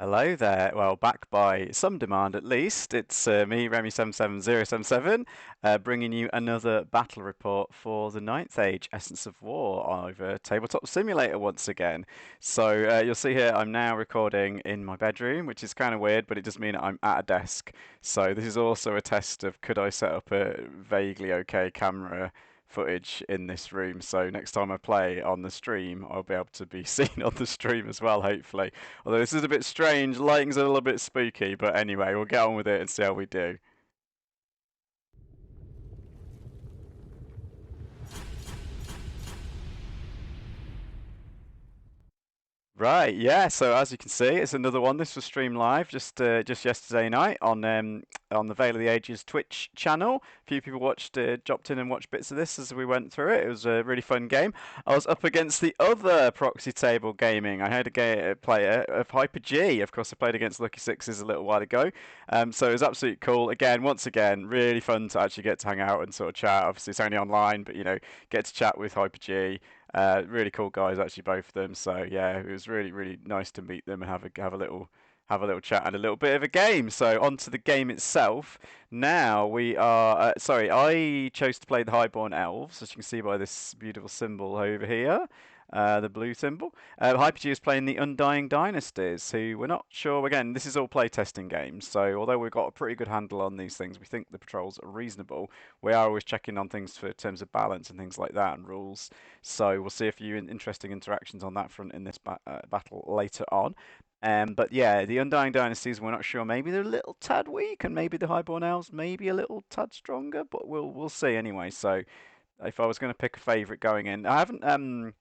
Hello there. Well, back by some demand at least. It's me, Remy77077, bringing you another battle report for the Ninth Age Essence of War over Tabletop Simulator once again. So you'll see here I'm now recording in my bedroom, which is kind of weird, but it does mean I'm at a desk. So this is also a test of could I set up a vaguely okay camera footage in this room. So next time I play on the stream, I'll be able to be seen on the stream as well, hopefully. Although this is a bit strange, lighting's a little bit spooky, but anyway, we'll get on with it and see how we do. Right, yeah. So as you can see, it's another one. This was streamed live just yesterday night on the Veil of the Ages Twitch channel. A few people dropped in and watched bits of this as we went through it. It was a really fun game. I was up against the other proxy table gaming. I had a player of Hyper-G. Of course, I played against Lucky Sixes a little while ago. So it was absolutely cool. Once again, really fun to actually get to hang out and sort of chat. Obviously, it's only online, but get to chat with Hyper-G. Really cool guys, actually, both of them. So yeah, it was really nice to meet them and have a little chat and a little bit of a game. So on to the game itself. Now we are. Sorry, I chose to play the Highborn Elves, as you can see by this beautiful symbol over here. The blue symbol. Hyper-G is playing the Undying Dynasties, who we're not sure. Again, this is all playtesting games, so although we've got a pretty good handle on these things, we think the patrols are reasonable. We are always checking on things for terms of balance and things like that and rules. So we'll see a few interesting interactions on that front in this battle later on. But yeah, the Undying Dynasties, we're not sure. Maybe they're a little tad weak, and maybe the Highborn Elves maybe a little tad stronger. But we'll see anyway. So if I was going to pick a favourite going in, I haven't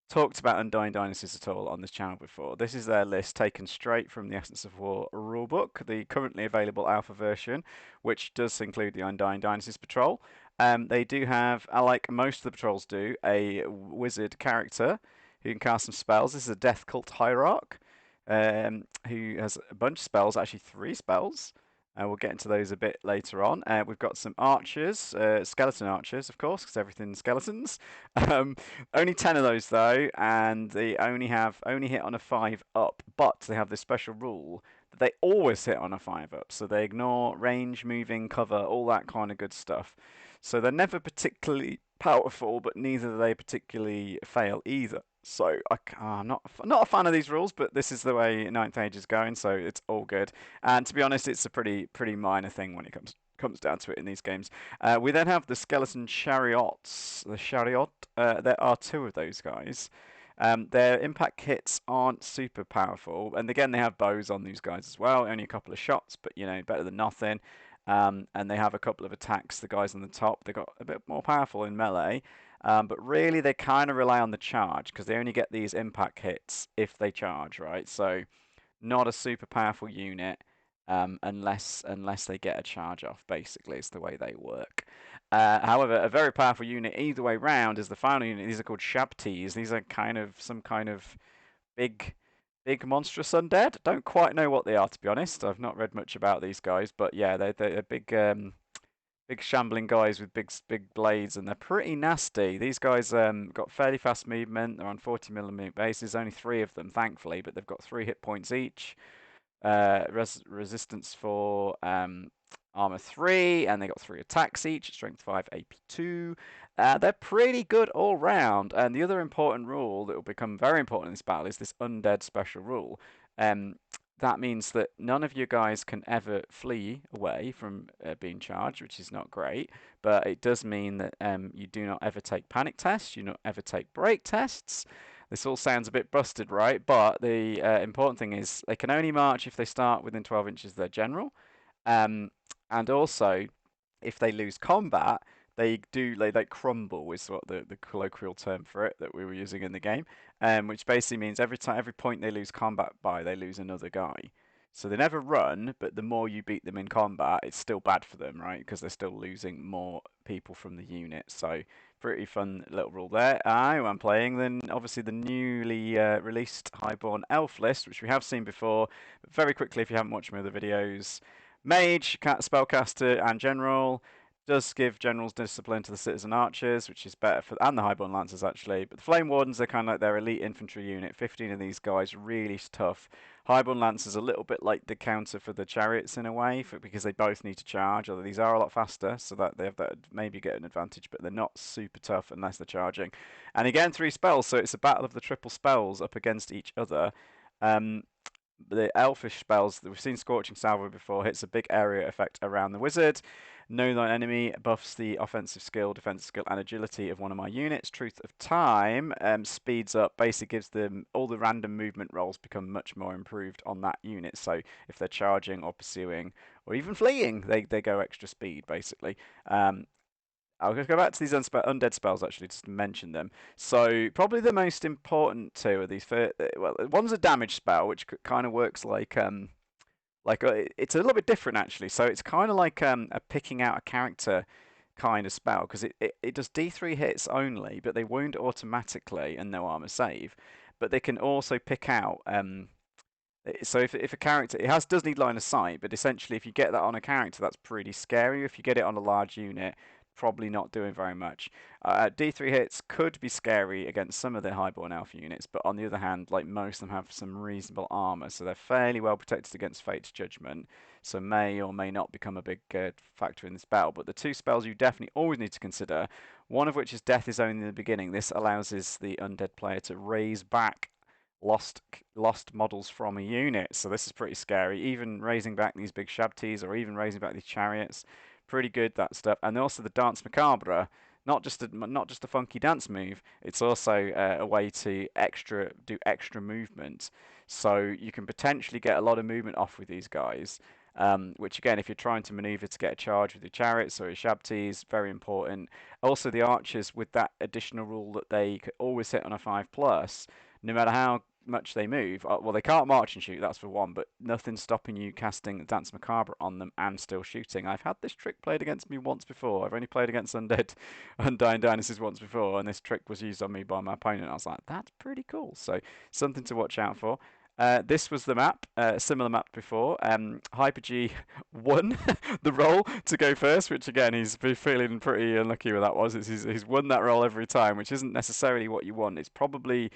talked about Undying Dynasties at all on this channel before. This is their list taken straight from the Essence of War rulebook, the currently available alpha version, which does include the Undying Dynasties patrol. They do have, like most of the patrols do, a wizard character who can cast some spells. This is a Death Cult Hierarch who has a bunch of spells, actually 3 spells. We'll get into those a bit later on. We've got some archers, skeleton archers, of course, because everything's skeletons. Um, Only 10 of those though, and they only hit on a 5 up. But they have this special rule that they always hit on a 5 up, so they ignore range, moving, cover, all that kind of good stuff. So they're never particularly powerful, but neither do they particularly fail either. So I'm not a fan of these rules, but this is the way Ninth Age is going, so it's all good. And to be honest, it's a pretty minor thing when it comes down to it in these games. We then have the skeleton chariots. The chariot. There are 2 of those guys. Their impact hits aren't super powerful, and again they have bows on these guys as well. Only a couple of shots, but better than nothing. And they have a couple of attacks. The guys on the top, they got a bit more powerful in melee. But really, they kind of rely on the charge because they only get these impact hits if they charge, right? So not a super powerful unit unless they get a charge off. Basically, it's the way they work. However, a very powerful unit either way round is the final unit. These are called Shabtis. These are kind of some kind of big, big monstrous undead. Don't quite know what they are, to be honest. I've not read much about these guys, but yeah, they're big. Big shambling guys with big blades, and they're pretty nasty. These guys got fairly fast movement. They're on 40mm bases. Only 3 of them, thankfully, but they've got 3 hit points each. Resistance for armor 3, and they got 3 attacks each. Strength 5, AP 2. They're pretty good all round. And the other important rule that will become very important in this battle is this undead special rule. That means that none of you guys can ever flee away from being charged, which is not great. But it does mean that you do not ever take panic tests, you don't ever take break tests. This all sounds a bit busted, right? But the important thing is they can only march if they start within 12 inches of their general. And also, if they lose combat, they crumble is what the colloquial term for it that we were using in the game, which basically means every point they lose combat by, they lose another guy. So they never run, but the more you beat them in combat, it's still bad for them, right? Because they're still losing more people from the unit. So pretty fun little rule there. I'm playing then obviously the newly released Highborn Elf list, which we have seen before. But very quickly, if you haven't watched my other videos, Mage, Spellcaster, and General. does give generals discipline to the citizen archers, which is better for, and the highborn lancers actually. But the flame wardens are kind of like their elite infantry unit. 15 of these guys, really tough. Highborn lancers a little bit like the counter for the chariots in a way, because they both need to charge. Although these are a lot faster, so that they have that maybe get an advantage, but they're not super tough unless they're charging. And again, 3 spells, so it's a battle of the triple spells up against each other. Um, the elfish spells that we've seen Scorching Salvo before hits a big area effect around the wizard. Know thine enemy buffs the offensive skill, defensive skill, and agility of one of my units. Truth of Time speeds up, basically gives them all the random movement rolls become much more improved on that unit. So if they're charging or pursuing or even fleeing, they go extra speed basically. I'll go back to these undead spells actually, just to mention them. So probably the most important two of these. Well, one's a damage spell, which kind of works like it's a little bit different actually. So it's kind of like a picking out a character kind of spell because it does D3 hits only, but they wound automatically and no armor save. But they can also pick out so if a character does need line of sight, but essentially if you get that on a character, that's pretty scary. If you get it on a large unit, probably not doing very much. D3 hits could be scary against some of the Highborn Elf units, but on the other hand, like most of them have some reasonable armor, so they're fairly well protected against Fate's Judgment. So may or may not become a big factor in this battle. But the 2 spells you definitely always need to consider, one of which is Death is Only in the Beginning. This allows the undead player to raise back lost models from a unit. So this is pretty scary. Even raising back these big Shabtis or even raising back these chariots, pretty good that stuff. And also the Dance Macabre, not just a funky dance move. It's also a way to do extra movement. So you can potentially get a lot of movement off with these guys. Which again, if you're trying to maneuver to get a charge with your chariots or your Shabtis, very important. Also, the archers with that additional rule that they could always hit on a 5+, no matter how much they move. Well, they can't march and shoot, that's for one, but nothing's stopping you casting Dance Macabre on them and still shooting. I've had this trick played against me once before. I've only played against Undying Dynasties once before, and this trick was used on me by my opponent. I was like, that's pretty cool. So something to watch out for. This was the map, similar map before. Hyper-G won the role to go first, which again, he's been feeling pretty unlucky with that was. He's won that role every time, which isn't necessarily what you want. It's probably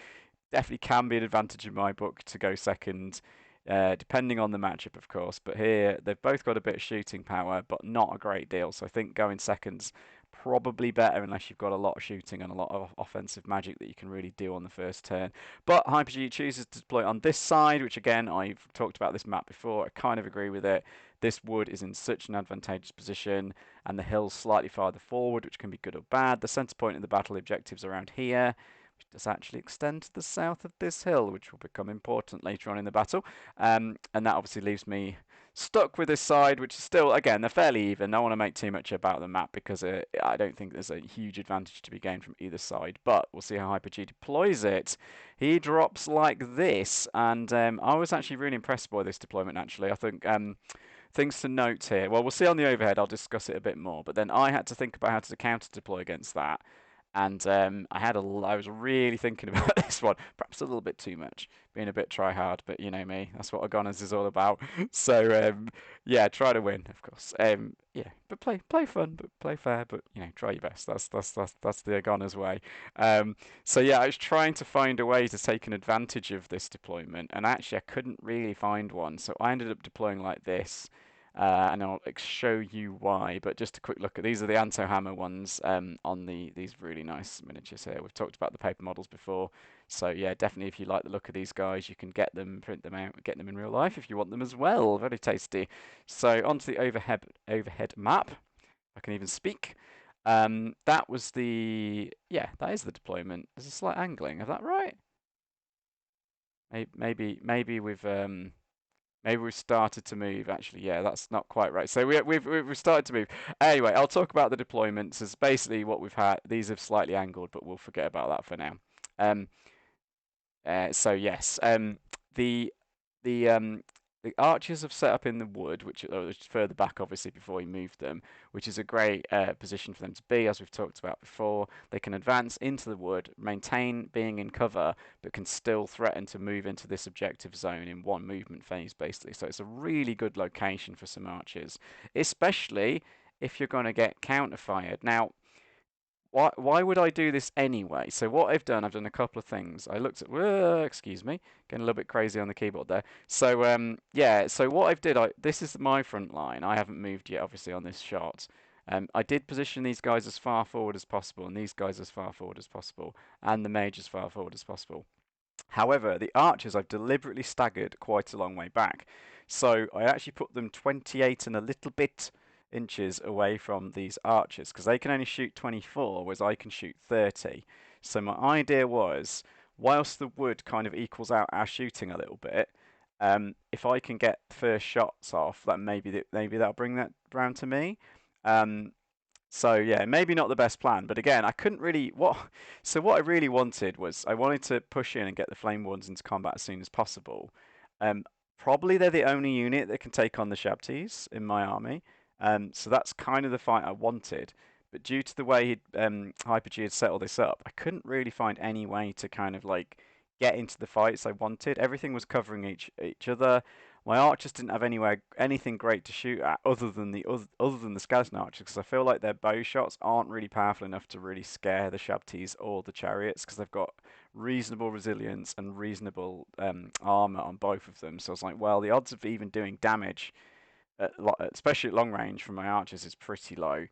definitely can be an advantage in my book to go second, depending on the matchup, of course. But here, they've both got a bit of shooting power, but not a great deal. So I think going second's probably better unless you've got a lot of shooting and a lot of offensive magic that you can really do on the first turn. But Hyper-G chooses to deploy on this side, which again, I've talked about this map before. I kind of agree with it. This wood is in such an advantageous position, and the hill's slightly farther forward, which can be good or bad. The center point of the battle objectives around here, which does actually extend to the south of this hill, which will become important later on in the battle. And that obviously leaves me stuck with this side, which is still, again, they're fairly even. I don't want to make too much about the map because I don't think there's a huge advantage to be gained from either side. But we'll see how Hyper-G deploys it. He drops like this, and I was actually really impressed by this deployment, actually. I think things to note here. Well, we'll see on the overhead. I'll discuss it a bit more. But then I had to think about how to counter deploy against that. And I was really thinking about this one, perhaps a little bit too much, being a bit try hard, but you know me, that's what Agoners is all about. So yeah, try to win, of course. Yeah, but play fun, but play fair, but you know, try your best. That's the Agoners way. So yeah, I was trying to find a way to take an advantage of this deployment, and actually I couldn't really find one, so I ended up deploying like this. And I'll show you why. But just a quick look at these are the Antohammer ones on these really nice miniatures here. We've talked about the paper models before, so yeah, definitely if you like the look of these guys, you can get them, print them out, get them in real life if you want them as well. Very tasty. So onto the overhead map. I can even speak. That was that is the deployment. There's a slight angling. Is that right? Maybe we've started to move, actually. Yeah, that's not quite right. So we've started to move. Anyway, I'll talk about the deployments as basically what we've had. These have slightly angled, but we'll forget about that for now. Um, so yes, the the um, the archers have set up in the wood, which is further back, obviously, before we moved them, which is a great position for them to be, as we've talked about before. They can advance into the wood, maintain being in cover, but can still threaten to move into this objective zone in one movement phase, basically. So it's a really good location for some archers, especially if you're going to get counter-fired. Now, why would I do this anyway? So what I've done a couple of things. I looked at, excuse me, getting a little bit crazy on the keyboard there. So yeah, so what I've did, this is my front line. I haven't moved yet, obviously, on this shot. I did position these guys as far forward as possible, and these guys as far forward as possible, and the mage as far forward as possible. However, the archers I've deliberately staggered quite a long way back. So I actually put them 28 and a little bit inches away from these archers because they can only shoot 24, whereas I can shoot 30. So my idea was, whilst the wood kind of equals out our shooting a little bit, if I can get first shots off, that maybe that'll bring that round to me. Um, so yeah, maybe not the best plan, but again, I couldn't really what. So what I really wanted was I wanted to push in and get the Flame Wardens into combat as soon as possible. Um, Probably they're the only unit that can take on the Shabties in my army. So that's kind of the fight I wanted. But due to the way Hyper-G had set all this up, I couldn't really find any way to kind of like get into the fights I wanted. Everything was covering each other. My archers didn't have anything great to shoot at other than the skeleton archers because I feel like their bow shots aren't really powerful enough to really scare the Shabties or the chariots because they've got reasonable resilience and reasonable armor on both of them. So I was like, well, the odds of even doing damage, especially at long range from my archers, is pretty low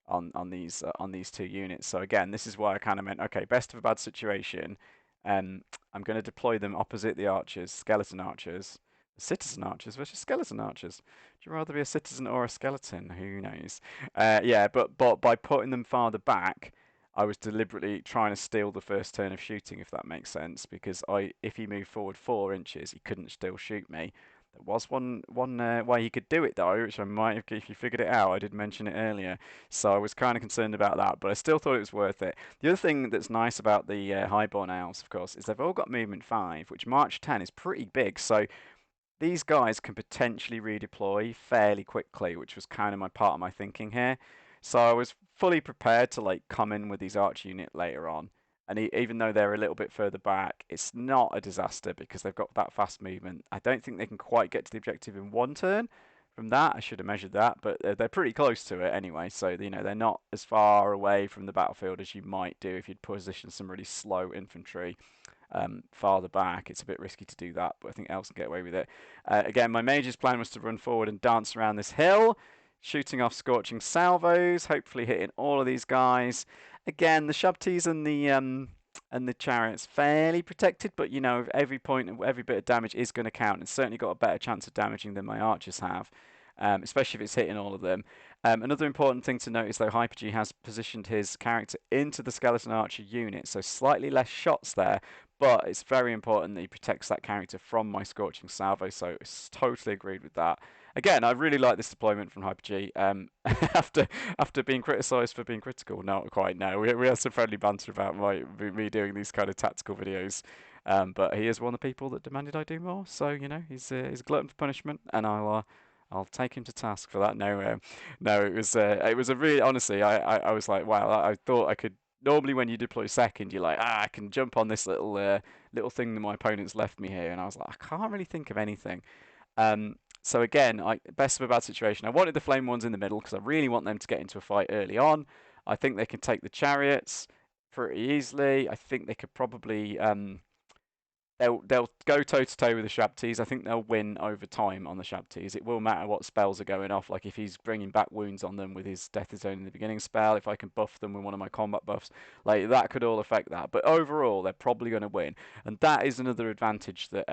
on these two units. So again, this is why I kind of meant, okay, best of a bad situation. I'm going to deploy them opposite the archers, skeleton archers. Citizen archers versus skeleton archers. Would you rather be a citizen or a skeleton? Who knows? Yeah, but by putting them farther back, I was deliberately trying to steal the first turn of shooting, if that makes sense. Because if he moved forward 4 inches, he couldn't still shoot me. There was one way he could do it though, which I might have, if you figured it out. I did mention it earlier, so I was kind of concerned about that, but I still thought it was worth it. The other thing that's nice about the Highborn Elves, of course, is they've all got movement 5, which March 10 is pretty big. So these guys can potentially redeploy fairly quickly, which was kind of my part of my thinking here. So I was fully prepared to like come in with these archer unit later on. And even though they're a little bit further back, it's not a disaster because they've got that fast movement. I don't think they can quite get to the objective in one turn. From that, I should have measured that, but they're pretty close to it anyway. So they're not as far away from the battlefield as you might do if you'd position some really slow infantry farther back. It's a bit risky to do that, but I think Elves can get away with it. Again, my mage's plan was to run forward and dance around this hill, shooting off scorching salvos, hopefully hitting all of these guys. Again, the Shabties and the chariots fairly protected, but you know every point, every bit of damage is going to count, and certainly got a better chance of damaging than my archers have. Especially if it's hitting all of them. Another important thing to note is though Hyper-G has positioned his character into the skeleton archer unit, so slightly less shots there, but it's very important that he protects that character from my scorching salvo, so it's totally agreed with that. Again, I really like this deployment from Hyper-G. After being criticised for being critical, not quite. No, we had some friendly banter about me doing these kind of tactical videos. But he is one of the people that demanded I do more. So you know, he's a glutton for punishment, and I'll take him to task for that. No, no, it was a really honestly, I was like, wow, I thought I could. Normally, when you deploy second, you're like, I can jump on this little thing that my opponent's left me here, and I was like, I can't really think of anything. So again, best of a bad situation. I wanted the flame ones in the middle because I really want them to get into a fight early on. I think they can take the chariots pretty easily. I think they could probably they'll go toe to toe with the Shabties. I think they'll win over time on the Shabties. It will matter what spells are going off. Like if he's bringing back wounds on them with his Death is Only in the Beginning spell, if I can buff them with one of my combat buffs, like that could all affect that. But overall, they're probably going to win, and that is another advantage that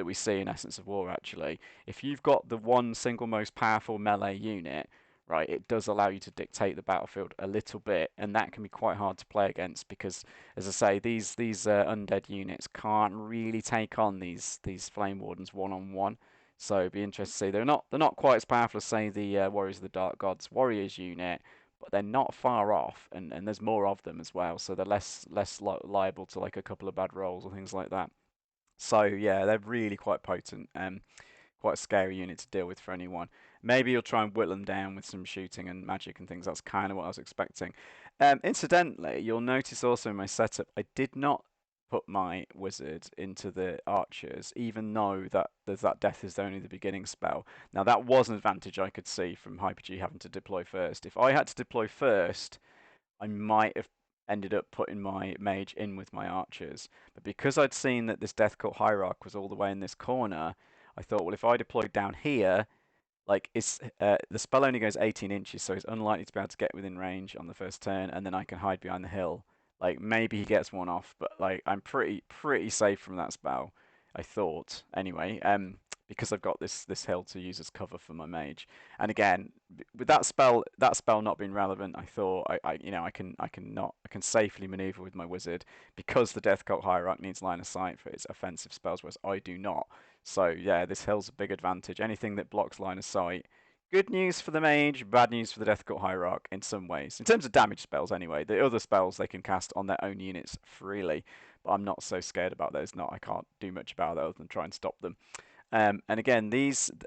we see in Essence of War. Actually, if you've got the one single most powerful melee unit, right, it does allow you to dictate the battlefield a little bit, and that can be quite hard to play against because, as I say, these undead units can't really take on these flame wardens one on one. So it'd be interesting to see. They're not quite as powerful as say the Warriors of the Dark Gods Warriors unit, but they're not far off, and there's more of them as well, so they're less liable to like a couple of bad rolls or things like that. So yeah, they're really quite potent. Quite a scary unit to deal with for anyone. Maybe you'll try and whittle them down with some shooting and magic and things. That's kind of what I was expecting. Incidentally, you'll notice also in my setup, I did not put my wizard into the archers, even though that there's that death is only the beginning spell. Now that was an advantage I could see from Hyper-G having to deploy first. If I had to deploy first, I might have ended up putting my mage in with my archers. But because I'd seen that this Death Cult Hierarch was all the way in this corner, I thought, well, if I deployed down here, like it's the spell only goes 18 inches, so he's unlikely to be able to get within range on the first turn, and then I can hide behind the hill. Like maybe he gets one off, but like I'm pretty safe from that spell. I thought anyway, because I've got this hill to use as cover for my mage. And again, with that spell not being relevant, I thought I can safely maneuver with my wizard because the Death Cult Hierarch needs line of sight for its offensive spells, whereas I do not. So yeah, this hill's a big advantage. Anything that blocks line of sight. Good news for the mage, bad news for the Death Cult Hierarch in some ways. In terms of damage spells anyway, the other spells they can cast on their own units freely, but I'm not so scared about those. Not I can't do much about it other than try and stop them. And again,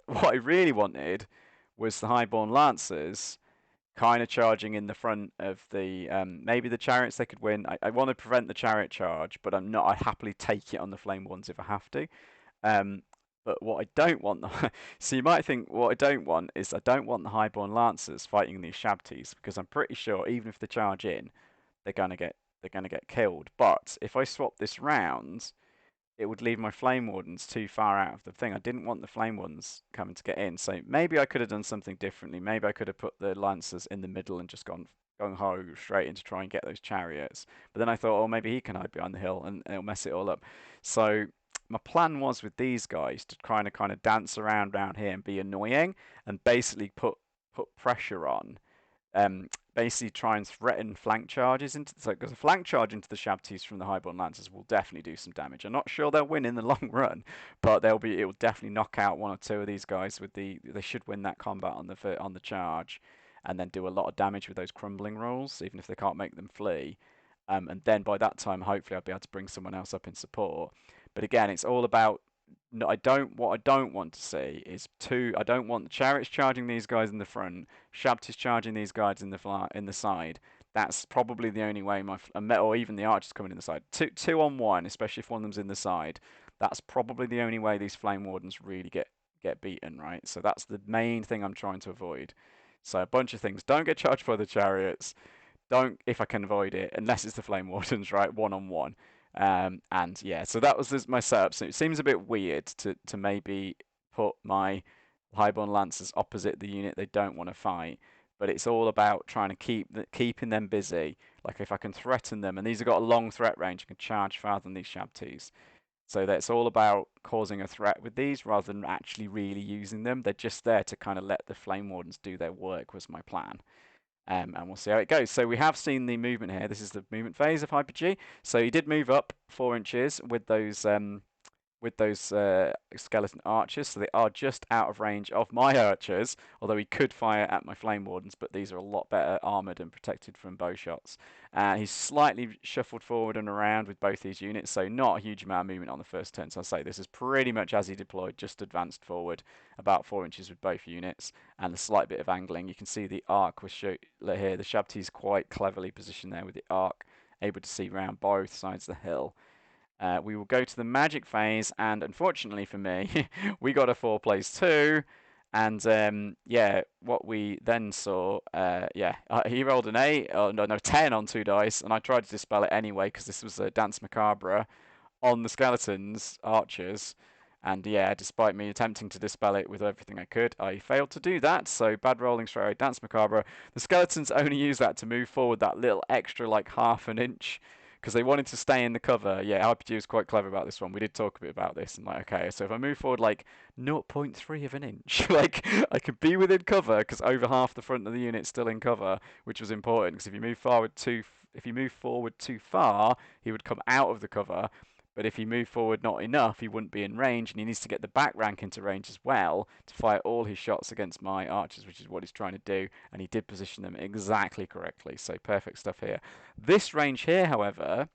what I really wanted was the Highborn Lancers kind of charging in the front of the maybe the chariots they could win. I want to prevent the chariot charge, but I'm not. I'd happily take it on the flame ones if I have to. Um, but what I don't want, so you might think what I don't want is I don't want the Highborn Lancers fighting these Shabties because I'm pretty sure even if they charge in, they're gonna get killed. But if I swap this round, it would leave my Flame Wardens too far out of the thing. I didn't want the Flame Ones coming to get in, so maybe I could have done something differently. Maybe I could have put the Lancers in the middle and just gone ho straight in to try and get those chariots. But then I thought, oh, maybe he can hide behind the hill and it'll mess it all up. So my plan was with these guys to kind of dance around here and be annoying and basically put pressure on basically try and threaten flank charges into because a flank charge into the Shabties from the Highborn Lancers will definitely do some damage. I'm not sure they'll win in the long run, but it will definitely knock out one or two of these guys with they should win that combat on the charge, and then do a lot of damage with those crumbling rolls, even if they can't make them flee. And then by that time, hopefully, I'll be able to bring someone else up in support. But again, it's all about no, what I don't want to see is I don't want the chariots charging these guys in the front, Shabtis charging these guys in the side. That's probably the only way or even the archers coming in the side. Two on one, especially if one of them's in the side. That's probably the only way these flame wardens really get beaten, right? So that's the main thing I'm trying to avoid. So a bunch of things. Don't get charged by the chariots. Don't, if I can avoid it, unless it's the flame wardens, right? One on one. And yeah, so that was my setup. So it seems a bit weird to maybe put my Highborn Lancers opposite the unit they don't want to fight, but it's all about trying to keeping them busy. Like if I can threaten them, and these have got a long threat range, I can charge farther than these Shabties. So that's all about causing a threat with these rather than actually really using them. They're just there to kind of let the Flame Wardens do their work, was my plan. And we'll see how it goes. So we have seen the movement here. This is the movement phase of Hyper-G. So he did move up 4 inches with those skeleton archers, so they are just out of range of my archers, although he could fire at my flame wardens, but these are a lot better armored and protected from bow shots. He's slightly shuffled forward and around with both these units, so not a huge amount of movement on the first turn. So I'll say this is pretty much as he deployed, just advanced forward about 4 inches with both units, and a slight bit of angling. You can see the arc was here. The Shabti's quite cleverly positioned there with the arc, able to see around both sides of the hill. We will go to the magic phase, and unfortunately for me, we got a 4 plays 2, and yeah, what we then saw, he rolled an 8, no, 10 on 2 dice, and I tried to dispel it anyway because this was a Dance Macabre on the skeletons, archers, and yeah, despite me attempting to dispel it with everything I could, I failed to do that, so bad rolling straight away, Dance Macabre. The skeletons only use that to move forward that little extra, like half an inch, because they wanted to stay in the cover. Yeah, RPG was quite clever about this one. We did talk a bit about this, and like, okay, so if I move forward like 0.3 of an inch, like I could be within cover because over half the front of the unit's still in cover, which was important because if you move forward too far, he would come out of the cover. But if he moved forward not enough, he wouldn't be in range, and he needs to get the back rank into range as well to fire all his shots against my archers, which is what he's trying to do. And he did position them exactly correctly, so perfect stuff here. This range here, however,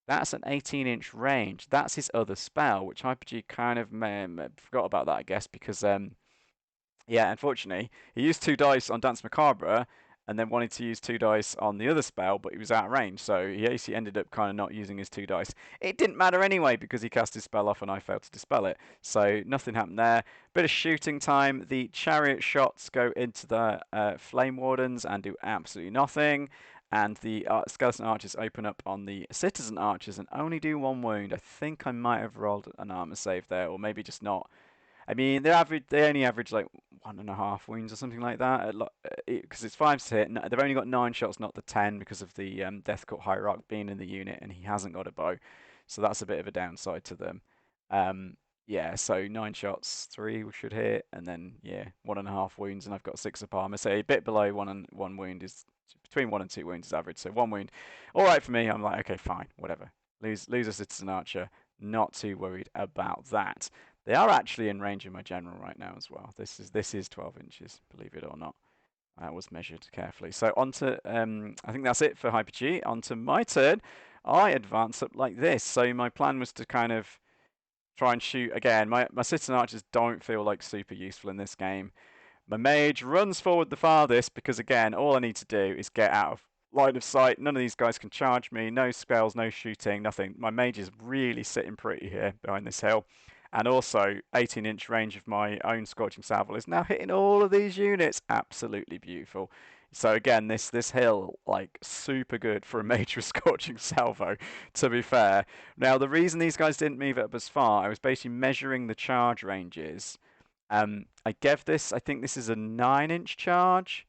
that's an 18-inch range. That's his other spell, which Hyper-G kind of forgot about that, I guess, because yeah, unfortunately, he used 2 dice on Dance Macabre, and then wanted to use 2 dice on the other spell, but he was out of range, so he actually ended up kind of not using his 2 dice. It didn't matter anyway because he cast his spell off and I failed to dispel it, so nothing happened there. Bit of shooting time. The chariot shots go into the flame wardens and do absolutely nothing. And the skeleton archers open up on the citizen archers and only do 1 wound. I think I might have rolled an armor save there, or maybe just not. I mean, they only average like 1.5 wounds or something like that, because it's 5 to hit. They've only got 9 shots, not the 10, because of the Death Court Hierarch being in the unit, and he hasn't got a bow, so that's a bit of a downside to them. Yeah, so 9 shots, 3 should hit, and then yeah, 1.5 wounds, and I've got 6 of armor, so a bit below 1 wound is between 1 and 2 wounds is average. So 1 wound, all right for me. I'm like, okay, fine, whatever. Lose a citizen archer, not too worried about that. They are actually in range of my general right now as well. This is 12 inches, believe it or not. That was measured carefully. So onto, I think that's it for Hyper-G. Onto my turn. I advance up like this. So my plan was to kind of try and shoot again. My citizen archers don't feel like super useful in this game. My mage runs forward the farthest because, again, all I need to do is get out of line of sight. None of these guys can charge me. No spells, no shooting, nothing. My mage is really sitting pretty here behind this hill. And also, 18-inch range of my own Scorching Salvo is now hitting all of these units. Absolutely beautiful. So again, this hill, like, super good for a mage with Scorching Salvo, to be fair. Now, the reason these guys didn't move up as far, I was basically measuring the charge ranges. I gave this, I think this is a 9-inch charge,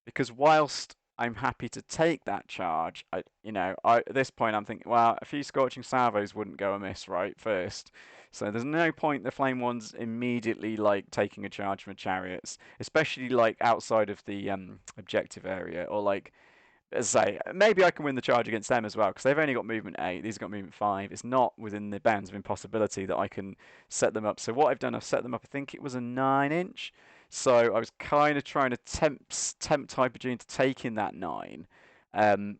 because whilst I'm happy to take that charge, at this point I'm thinking, well, a few Scorching Salvos wouldn't go amiss, right, first. So there's no point the Flame Ones immediately, like, taking a charge from chariots, especially, like, outside of the objective area, or, like, as I say, maybe I can win the charge against them as well, because they've only got movement 8, these have got movement 5. It's not within the bounds of impossibility that I can set them up. So what I've done, I've set them up, I think it was a 9-inch. So I was kind of trying to tempt Hyper-G into taking that 9,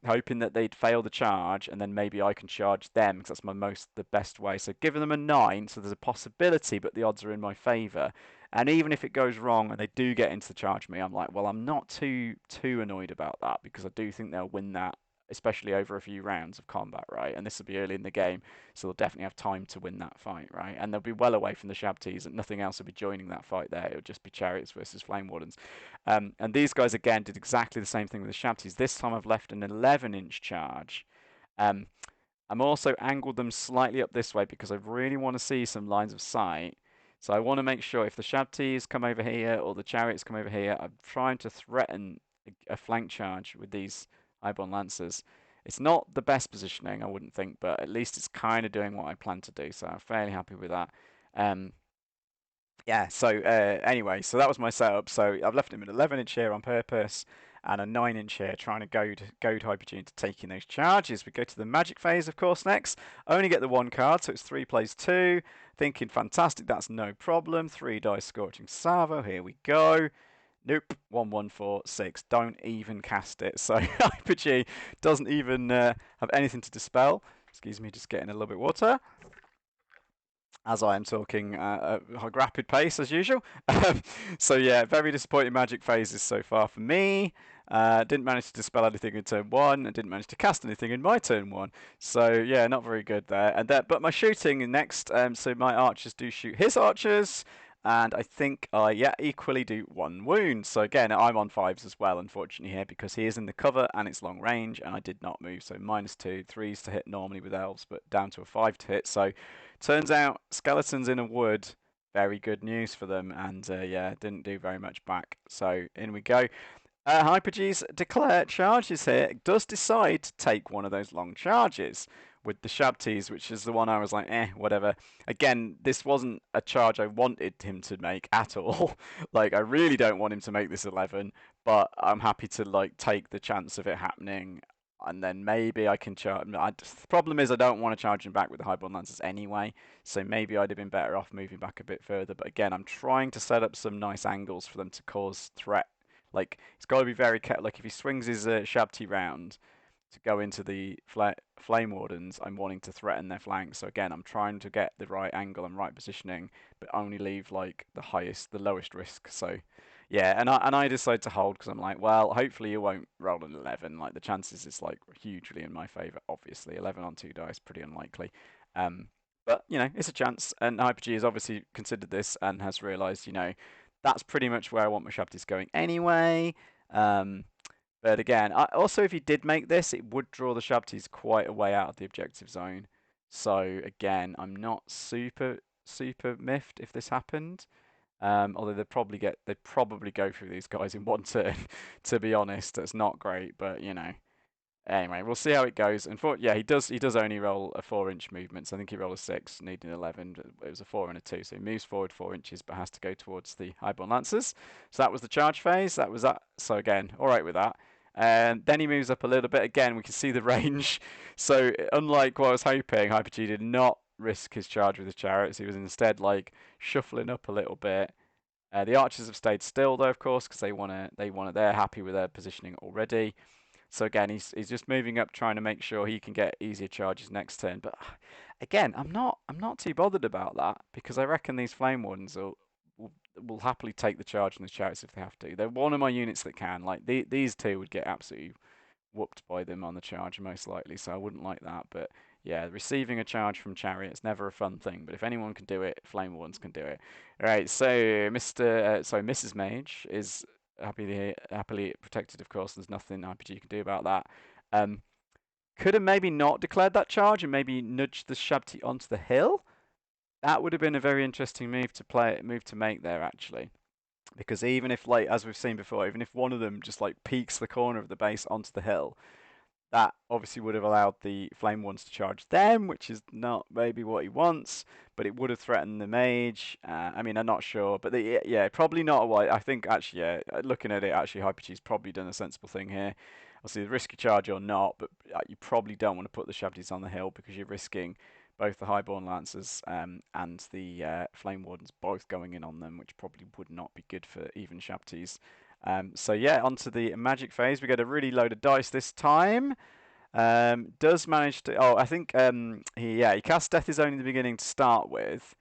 hoping that they'd fail the charge, and then maybe I can charge them, because that's the best way. So giving them a 9, so there's a possibility, but the odds are in my favour. And even if it goes wrong and they do get into the charge me, I'm like, well, I'm not too annoyed about that, because I do think they'll win that, especially over a few rounds of combat, right? And this will be early in the game, so they'll definitely have time to win that fight, right? And they'll be well away from the Shabties, and nothing else will be joining that fight there. It'll just be Chariots versus Flame Wardens. And these guys, again, did exactly the same thing with the Shabties. This time I've left an 11-inch charge. I'm also angled them slightly up this way because I really want to see some lines of sight. So I want to make sure if the Shabties come over here or the Chariots come over here, I'm trying to threaten a flank charge with these Highborn Lancers. It's not the best positioning, I wouldn't think, but at least it's kind of doing what I plan to do, so I'm fairly happy with that. Yeah, so anyway, so that was my setup. So I've left him an 11-inch here on purpose, and a 9-inch here, trying to goad Hyper-G into taking those charges. We go to the magic phase, of course, next. Only get the 1 card, so it's 3 plays 2. Thinking, fantastic, that's no problem. 3 dice Scorching Salvo, here we go. Nope, 1, 1, 4, 6. Don't even cast it. So Hyper-G doesn't even have anything to dispel. Excuse me, just getting a little bit of water as I am talking at a rapid pace as usual. So yeah, very disappointing magic phases so far for me. Didn't manage to dispel anything in turn 1, and didn't manage to cast anything in my turn 1. So yeah, not very good there. But my shooting next, so my archers do shoot his archers, and I think I equally do 1 wound. So again, I'm on 5s as well, unfortunately here, because he is in the cover and it's long range, and I did not move. So -2, 3s to hit normally with elves, but down to a 5 to hit. So turns out skeletons in a wood, very good news for them, and yeah, didn't do very much back. So in we go. Hyper-G's declare charges here, does decide to take one of those long charges with the Shabties, which is the one I was like, whatever. Again, this wasn't a charge I wanted him to make at all. Like, I really don't want him to make this 11, but I'm happy to, like, take the chance of it happening, and then maybe I can charge. The problem is I don't want to charge him back with the Highborn Lancers anyway, so maybe I'd have been better off moving back a bit further. But again, I'm trying to set up some nice angles for them to cause threat. Like, he's got to be very careful. Like, if he swings his Shabty round to go into the Flame Wardens, I'm wanting to threaten their flanks. So again, I'm trying to get the right angle and right positioning, but only leave, like, the lowest risk. So Yeah, and I decided to hold because I'm like, well, hopefully you won't roll an 11. Like the chances is like hugely in my favor. Obviously, 11 on 2 dice, pretty unlikely. Um, but you know, it's a chance. And Hyper-G has obviously considered this and has realised, you know, that's pretty much where I want my Shabties going anyway. Um, but again, also if he did make this, it would draw the Shabties quite a way out of the objective zone. So again, I'm not super miffed if this happened. Although they'd probably go through these guys in one turn. To be honest, that's not great, but you know. Anyway, we'll see how it goes. And yeah, he does only roll a 4-inch movement. So I think he rolled a 6, needing 11. It was a 4 and a 2, so he moves forward 4 inches, but has to go towards the Highborn Lancers. So that was the charge phase. That was that. So again, all right with that. And then he moves up a little bit. Again, we can see the range. So unlike what I was hoping, Hyper-G did not risk his charge with his chariots. He was instead like shuffling up a little bit. The archers have stayed still though, of course, because they're happy with their positioning already. So again, he's just moving up, trying to make sure he can get easier charges next turn. But again, I'm not too bothered about that because I reckon these flame wardens will happily take the charge in the chariots if they have to. They're one of my units that can. Like these two would get absolutely whooped by them on the charge most likely, so I wouldn't like that. But yeah, receiving a charge from chariots never a fun thing. But if anyone can do it, flame wardens can do it. All right, so Mrs. Mage is happily protected, of course. There's nothing RPG can do about that. Um, could have maybe not declared that charge and maybe nudged the Shabti onto the hill. That would have been a very interesting move to make there actually. Because even if, like as we've seen before, even if one of them just like peeks the corner of the base onto the hill, that obviously would have allowed the flame ones to charge them, which is not maybe what he wants, but it would have threatened the mage. I mean, I'm not sure, but yeah, probably not. I think actually, yeah, looking at it, actually, Hyper-G's probably done a sensible thing here. Obviously, the risky charge or not, but you probably don't want to put the Shabties on the hill because you're risking both the Highborn Lancers and the Flame Wardens both going in on them, which probably would not be good for even Shabties. So yeah, onto the magic phase. We get a really loaded dice this time. Does manage to. Oh, I think he cast Death is Only in the beginning to start with,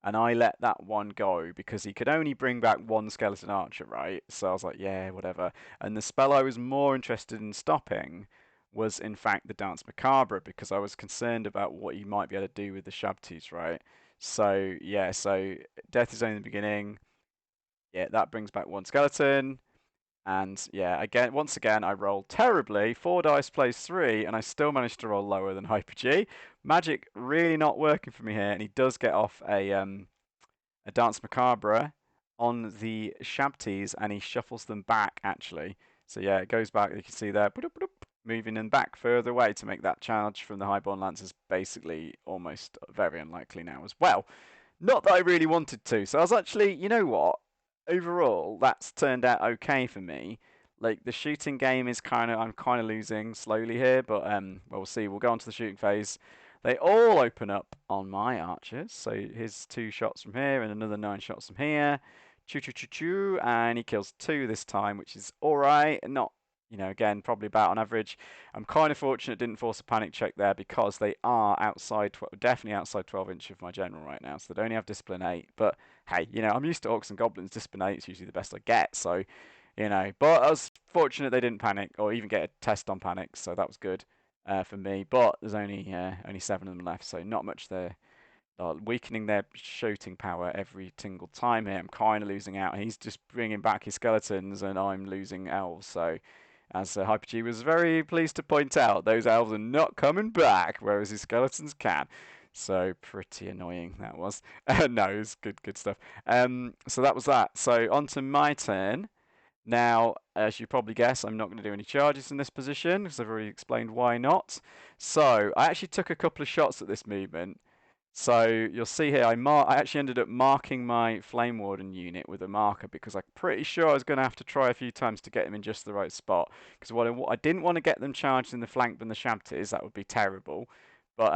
and I let that one go because he could only bring back one skeleton archer, right? So I was like, yeah, whatever. And the spell I was more interested in stopping was in fact the Dance Macabre because I was concerned about what he might be able to do with the Shabtis, right? So yeah, so Death is Only in the beginning. Yeah, that brings back one skeleton. And yeah, once again, I rolled terribly. 4 dice plays 3, and I still managed to roll lower than Hyper-G. Magic really not working for me here, and he does get off a Dance Macabre on the Shabties, and he shuffles them back actually. So yeah, it goes back. You can see there, moving them back further away to make that charge from the Highborn Lancers basically almost very unlikely now as well. Not that I really wanted to. So I was actually, you know what? Overall, that's turned out okay for me. Like the shooting game is I'm kind of losing slowly here, but we'll see. We'll go on to the shooting phase. They all open up on my archers. So here's 2 shots from here and another 9 shots from here. Choo choo choo choo, and he kills 2 this time, which is all right. Not, again, probably about on average. I'm kind of fortunate didn't force a panic check there because they are definitely outside 12 inch of my general right now. So they only have discipline 8. But hey, I'm used to orcs and goblins. Discipline 8 is usually the best I get. So, but I was fortunate they didn't panic or even get a test on panic. So that was good for me. But there's only 7 of them left. So not much there. Weakening their shooting power every single time here. I'm kind of losing out. He's just bringing back his skeletons, and I'm losing elves. So, as Hyper-G was very pleased to point out, those elves are not coming back, whereas his skeletons can. So pretty annoying that was. No, it's good stuff. So that was that. So on to my turn. Now, as you probably guess, I'm not going to do any charges in this position because I've already explained why not. So I actually took a couple of shots at this movement. So you'll see here, I actually ended up marking my Flame Warden unit with a marker because I'm pretty sure I was going to have to try a few times to get them in just the right spot. Because what I didn't want to get them charged in the flank than the Shabties, that would be terrible. But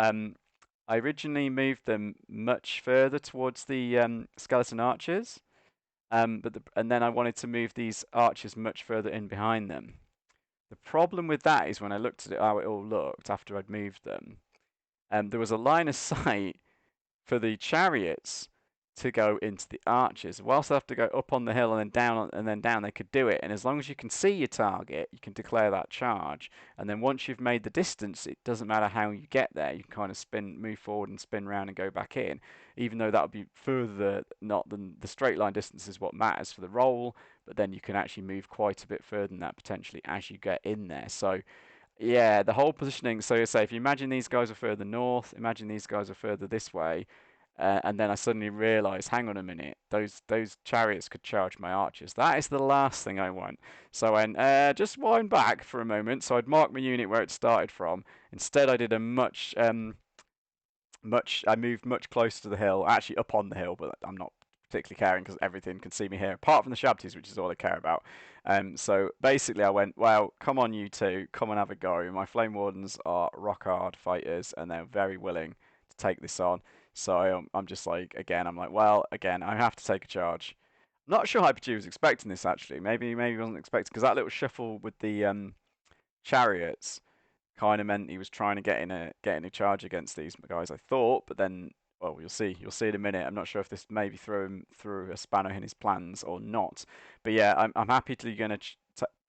I originally moved them much further towards the Skeleton Archers. And then I wanted to move these archers much further in behind them. The problem with that is when I looked at how it all looked after I'd moved them, there was a line of sight for the chariots, to go into the archers. Whilst they have to go up on the hill and then down and then down, they could do it. And as long as you can see your target, you can declare that charge. And then once you've made the distance, it doesn't matter how you get there. You can kind of spin, move forward and spin around and go back in. Even though that would be further, not than the straight line distance is what matters for the roll. But then you can actually move quite a bit further than that potentially as you get in there. So yeah, the whole positioning. So say if you imagine these guys are further north, imagine these guys are further this way, and then I suddenly realised, hang on a minute, those chariots could charge my archers. That is the last thing I want. So I went, just wind back for a moment. So I'd marked my unit where it started from. Instead, I did a I moved much closer to the hill, actually up on the hill, but I'm not particularly caring because everything can see me here, apart from the Shabties, which is all I care about. So basically, I went, well, come on, you two, come and have a go. My Flame Wardens are rock hard fighters, and they're very willing to take this on. So I'm just like, again, I'm like, well, again, I have to take a charge. I'm not sure Hyper-G was expecting this actually. Maybe he wasn't expecting because that little shuffle with the chariots kind of meant he was trying to get in a charge against these guys. I thought, but then, well, you'll see. You'll see in a minute. I'm not sure if this maybe threw him through a spanner in his plans or not. But yeah, I'm happy to going to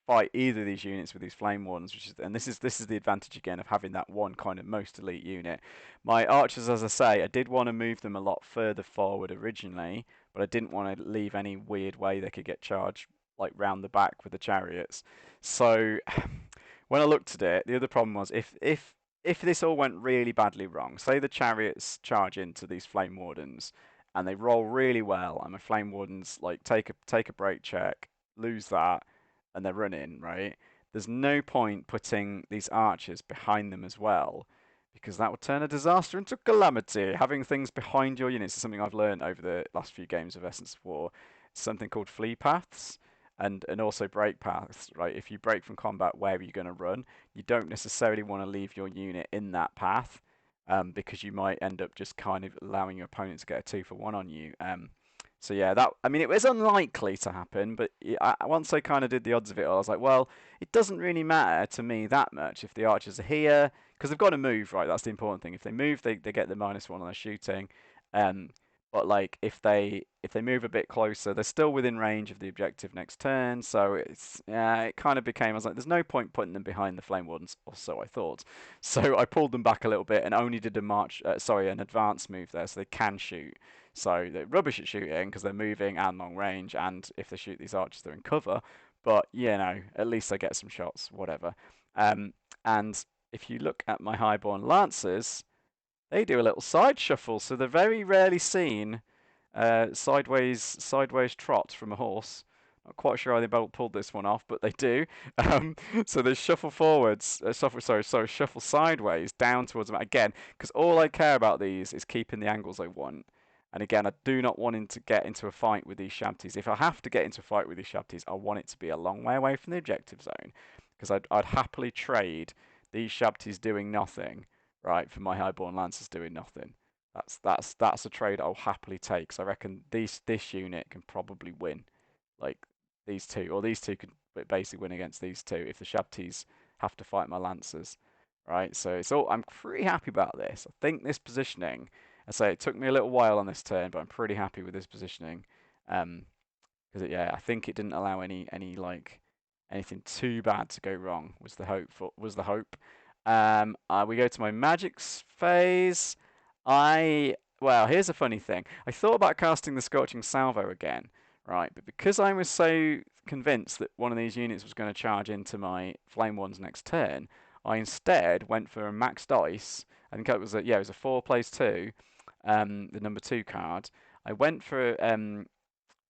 fight either of these units with these flame wardens, and this is the advantage again of having that one kind of most elite unit. My archers, as I say, I did want to move them a lot further forward originally, but I didn't want to leave any weird way they could get charged like round the back with the chariots. So when I looked at it, the other problem was if this all went really badly wrong, say the chariots charge into these flame wardens and they roll really well, and my flame wardens like take a break check, lose that, and they're running, right? There's no point putting these archers behind them as well, because that would turn a disaster into calamity. Having things behind your units is something I've learned over the last few games of Essence of War. It's something called flee paths and also break paths, right? If you break from combat, where are you going to run? You don't necessarily want to leave your unit in that path, because you might end up just kind of allowing your opponent to get a 2-for-1 on you. So yeah, that I mean, it was unlikely to happen, but once I kind of did the odds of it all, I was like, well, it doesn't really matter to me that much if the archers are here, because they've got to move, right? That's the important thing. If they move, they get the -1 on their shooting. Um, but like if they move a bit closer, they're still within range of the objective next turn. So it's it kind of became, I was like, there's no point putting them behind the Flame Wardens, or so I thought. So I pulled them back a little bit and only did an advance move there, so they can shoot. So they're rubbish at shooting because they're moving and long range, and if they shoot these archers, they're in cover. But at least they get some shots, whatever. And if you look at my Highborn Lancers, they do a little side shuffle, so they're very rarely seen sideways trot from a horse. Not quite sure how they pulled this one off, but they do. So they shuffle forwards, shuffle sideways down towards them again, because all I care about these is keeping the angles I want. And again, I do not want him to get into a fight with these Shabties. If I have to get into a fight with these Shabties, I want it to be a long way away from the objective zone, because I'd happily trade these Shabties doing nothing, right, for my Highborn Lancers doing nothing. That's a trade I'll happily take. So I reckon this unit can probably win, like these two could basically win against these two if the Shabties have to fight my Lancers, right? So I'm pretty happy about this. I think this positioning, I say it took me a little while on this turn, but I'm pretty happy with this positioning. Because I think it didn't allow anything too bad to go wrong. Was the hope. We go to my magics phase. Well, here's a funny thing. I thought about casting the Scorching Salvo again, right? But because I was so convinced that one of these units was going to charge into my Flame Ones next turn, I instead went for a max dice. I think it was it was a 4 plays 2, the number 2 card. I went for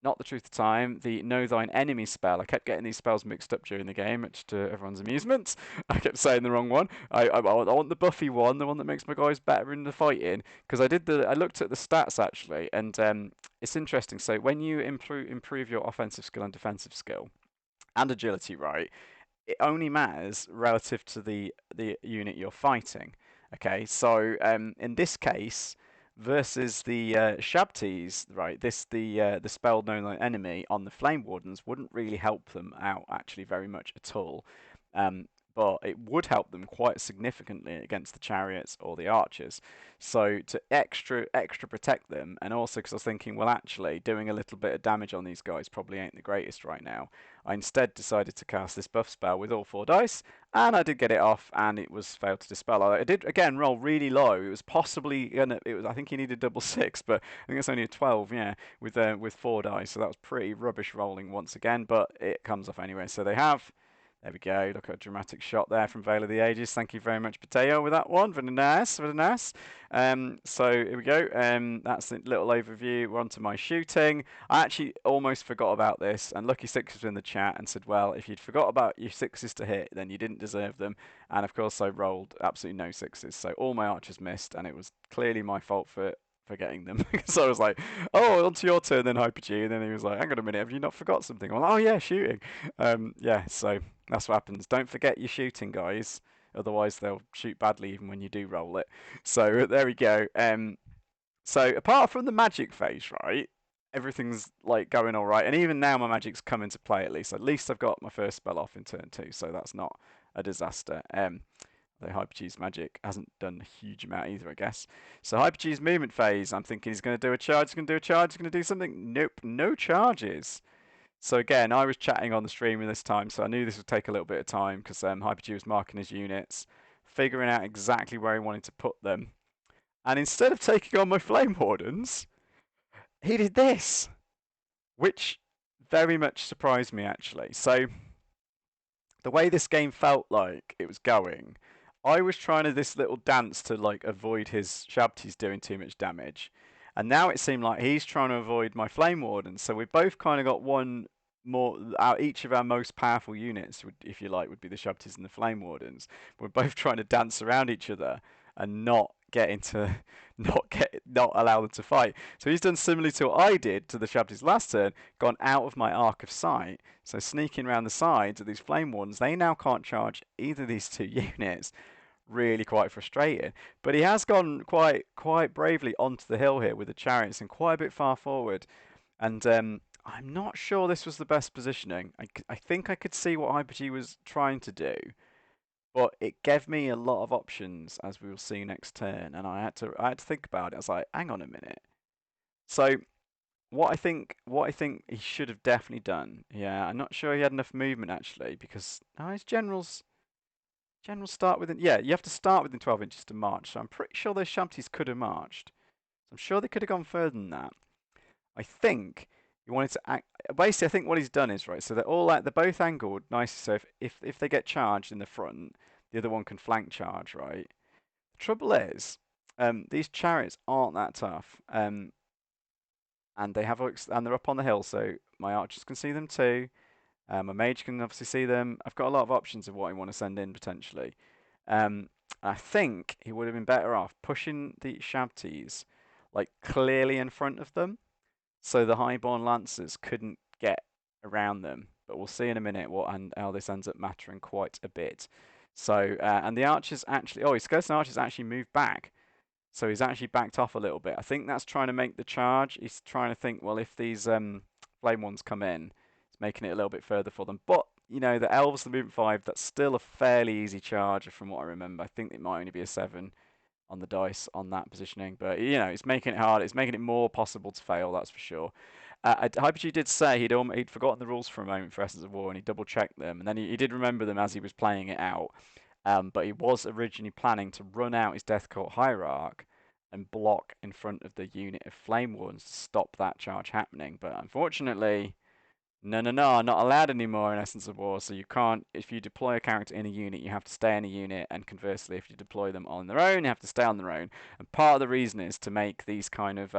not the Truth of Time, the Know Thine Enemy spell. I kept getting these spells mixed up during the game, much to everyone's amusement. I kept saying the wrong one. I want the buffy one, the one that makes my guys better in the fighting, because I looked at the stats actually, and it's interesting. So when you improve your offensive skill and defensive skill and agility, right, it only matters relative to the unit you're fighting. Okay, so in this case, versus the Shabties, right? The spell known like enemy on the Flame Wardens wouldn't really help them out actually very much at all. but it would help them quite significantly against the chariots or the archers. So to extra protect them, and also because I was thinking, well, actually, doing a little bit of damage on these guys probably ain't the greatest right now. I instead decided to cast this buff spell with all 4 dice, and I did get it off, and it was failed to dispel. I did again roll really low. It was possibly gonna. It was. I think he needed double six, but I think it's only a 12. Yeah, with 4 dice, so that was pretty rubbish rolling once again. But it comes off anyway. So they have. There we go. Look at a dramatic shot there from Veil of the Ages. Thank you very much, Potato, with that one. Very nice, very nice. So here we go. That's the little overview. We're on to my shooting. I actually almost forgot about this, and Lucky Six was in the chat and said, well, if you'd forgot about your sixes to hit, then you didn't deserve them. And of course, I rolled absolutely no sixes. So all my archers missed, and it was clearly my fault for forgetting them. So I was like, oh, onto your turn then, Hyper-G. And then he was like, hang on a minute, have you not forgot something? I'm like, oh yeah, shooting. Yeah, so that's what happens. Don't forget your shooting, guys. Otherwise, they'll shoot badly even when you do roll it. So there we go. So apart from the magic phase, right, everything's like going all right. And even now, my magic's come into play at least. At least I've got my first spell off in turn 2, so that's not a disaster. The Hyper-G's magic hasn't done a huge amount either, I guess. So Hyper-G's movement phase, I'm thinking he's going to do a charge, he's going to do a charge, he's going to do something. Nope, no charges. So again, I was chatting on the stream this time, so I knew this would take a little bit of time because Hyper-G was marking his units, figuring out exactly where he wanted to put them. And instead of taking on my Flame Wardens, he did this, which very much surprised me actually. So the way this game felt like it was going, I was trying to this little dance to like avoid his Shabtis doing too much damage. And now it seemed like he's trying to avoid my Flame Warden. So we both kind of got one more. Each of our most powerful units, if you like, would be the Shabtis and the Flame Wardens. We're both trying to dance around each other and not get into, not allow them to fight. So he's done similarly to what I did to the Shabtis last turn, gone out of my arc of sight. So sneaking around the sides of these Flame Wardens, they now can't charge either of these 2 units. Really quite frustrating. But he has gone quite bravely onto the hill here with the chariots and quite a bit far forward. And I'm not sure this was the best positioning. I think I could see what Hyper-G was trying to do, but it gave me a lot of options, as we will see next turn, and I had to think about it. I was like, hang on a minute. So what I think he should have definitely done. Yeah, I'm not sure he had enough movement actually, because his generals start within. Yeah, you have to start within 12 inches to march. So I'm pretty sure those Shanties could have marched. So I'm sure they could have gone further than that. I think he wanted to act. Basically, I think what he's done is right. So they're all they're both angled nicely. So if they get charged in the front, the other one can flank charge. Right. The trouble is, these chariots aren't that tough. And they have and they're up on the hill, so my archers can see them too. My mage can obviously see them. I've got a lot of options of what I want to send in potentially. I think he would have been better off pushing the Shabtis like clearly in front of them, so the Highborn Lancers couldn't get around them. But we'll see in a minute and how this ends up mattering quite a bit. So and the archers actually, his skeleton archers actually moved back. So he's actually backed off a little bit. I think that's trying to make the charge. He's trying to think, well, if these flame ones come in, it's making it a little bit further for them. But, you know, the elves, the movement 5, that's still a fairly easy charge from what I remember. I think it might only be a 7 on the dice on that positioning. But, you know, it's making it hard. It's making it more possible to fail, that's for sure. Hyper-G did say he'd forgotten the rules for a moment for Essence of War, and he double-checked them. And then he did remember them as he was playing it out. But he was originally planning to run out his Death Court Hierarch and block in front of the unit of Flame Wardens to stop that charge happening. But unfortunately, no, not allowed anymore in Essence of War. So you can't, if you deploy a character in a unit, you have to stay in a unit. And conversely, if you deploy them on their own, you have to stay on their own. And part of the reason is to make these kind of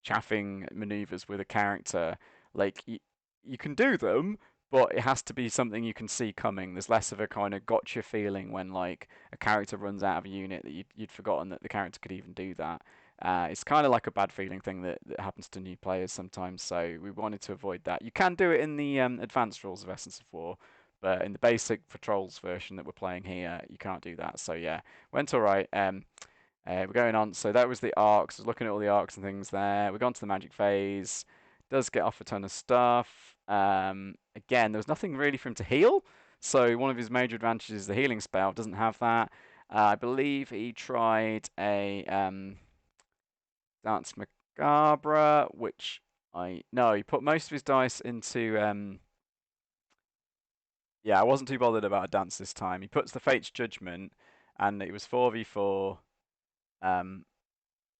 chaffing maneuvers with a character, like you can do them, but it has to be something you can see coming. There's less of a kind of gotcha feeling when like a character runs out of a unit that you'd forgotten that the character could even do that. It's kind of like a bad feeling thing that happens to new players sometimes, so we wanted to avoid that. You can do it in the advanced rules of Essence of War, but in the basic Patrols version that we're playing here, you can't do that. So yeah, went all right. We're going on. So that was the arcs. I was looking at all the arcs and things there. We've gone to the magic phase. Does get off a ton of stuff. Again, there was nothing really for him to heal. So one of his major advantages is the healing spell. Doesn't have that. I believe he tried a Dance Macabre, which I no, he put most of his dice into yeah, I wasn't too bothered about a dance this time. He puts the Fate's Judgment, and it was 4v4. Um,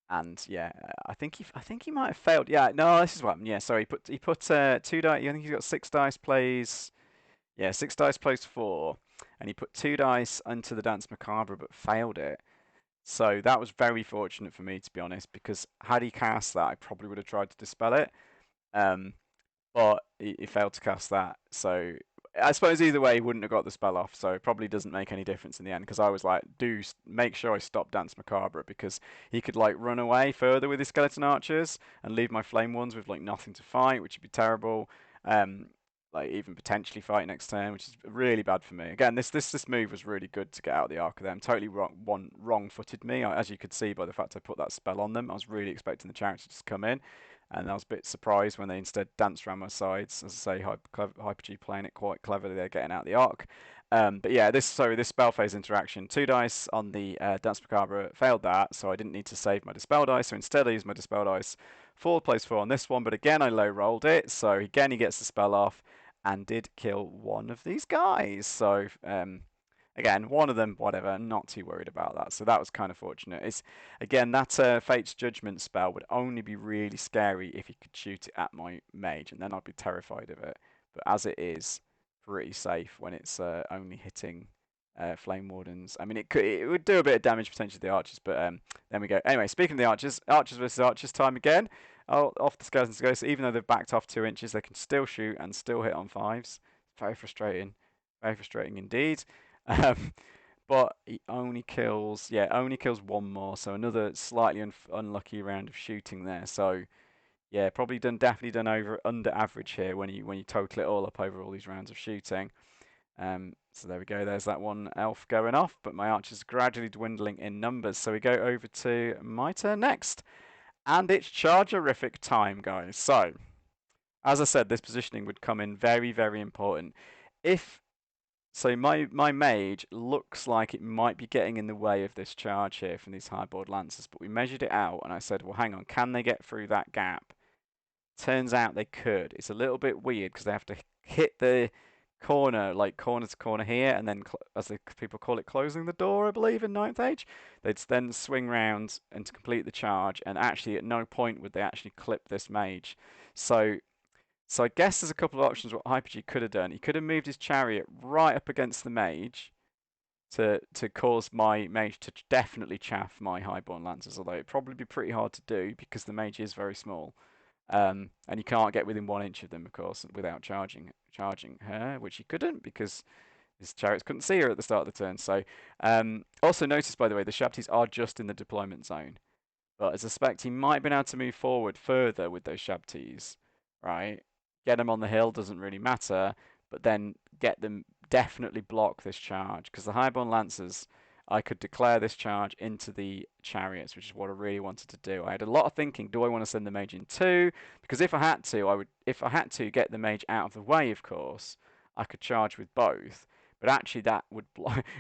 and yeah, I think he might have failed. Yeah, no, this is what happened. Yeah, sorry, he put 2 dice. I think he's got 6 dice plays. Yeah, 6 dice plays 4, and he put 2 dice into the Dance Macabre, but failed it. So that was very fortunate for me, to be honest, because had he cast that, I probably would have tried to dispel it. Um, but he failed to cast that. So I suppose either way, he wouldn't have got the spell off. So it probably doesn't make any difference in the end because I was like, do make sure I stop Dance Macabre because he could like run away further with his skeleton archers and leave my flame ones with like nothing to fight, which would be terrible. Um, like even potentially fight next turn, which is really bad for me. Again, this move was really good to get out of the arc of them. Totally wrong-footed me, as you could see by the fact I put that spell on them. I was really expecting the character to just come in, and I was a bit surprised when they instead danced around my sides. As I say, Hyper-G playing it quite cleverly. They're getting out the arc. But yeah, this spell phase interaction, 2 dice on the Dance Macabre failed that, so I didn't need to save my dispel dice. So instead, I used my dispel dice. 4 plays 4 on this one, but again I low rolled it, so again he gets the spell off and did kill one of these guys. So again, one of them, whatever, not too worried about that. So that was kind of fortunate. It's again that Fate's Judgment spell would only be really scary if he could shoot it at my mage, and then I'd be terrified of it. But as it is, pretty safe when it's only hitting flame wardens. I mean, it would do a bit of damage potentially to the archers, but there we go. Anyway, speaking of the archers, archers versus archers time again. Oh, off the skeletons go. So even though they've backed off 2 inches, they can still shoot and still hit on 5s. Very frustrating. Very frustrating indeed. Um, but he only kills, yeah, only kills one more. So another slightly unlucky round of shooting there. So yeah, probably definitely done under average here when you total it all up over all these rounds of shooting. So there we go. There's that one elf going off, but my archers gradually dwindling in numbers. So we go over to my turn next. And it's chargerific time, guys. So, as I said, this positioning would come in very, very important. If so, my mage looks like it might be getting in the way of this charge here from these highboard lancers, but we measured it out, and I said, well, hang on, can they get through that gap? Turns out they could. It's a little bit weird because they have to hit the corner, like corner to corner here, and then, as the people call it, closing the door, I believe, in Ninth Age. They'd then swing round and to complete the charge, and actually at no point would they actually clip this mage. So, I guess there's a couple of options what Hyper-G could have done. He could have moved his chariot right up against the mage to cause my mage to definitely chaff my Highborn Lancers, although it'd probably be pretty hard to do because the mage is very small. And you can't get within 1 inch of them, of course, without charging her, which he couldn't because his chariots couldn't see her at the start of the turn. So, also notice, by the way, the Shabties are just in the deployment zone, but I suspect he might have been able to move forward further with those Shabties, right? Get them on the hill doesn't really matter, but then get them definitely block this charge because the Highborn Lancers, I could declare this charge into the chariots, which is what I really wanted to do. I had a lot of thinking, do I want to send the mage in too? Because if I had to, if I had to get the mage out of the way, of course, I could charge with both. But actually that would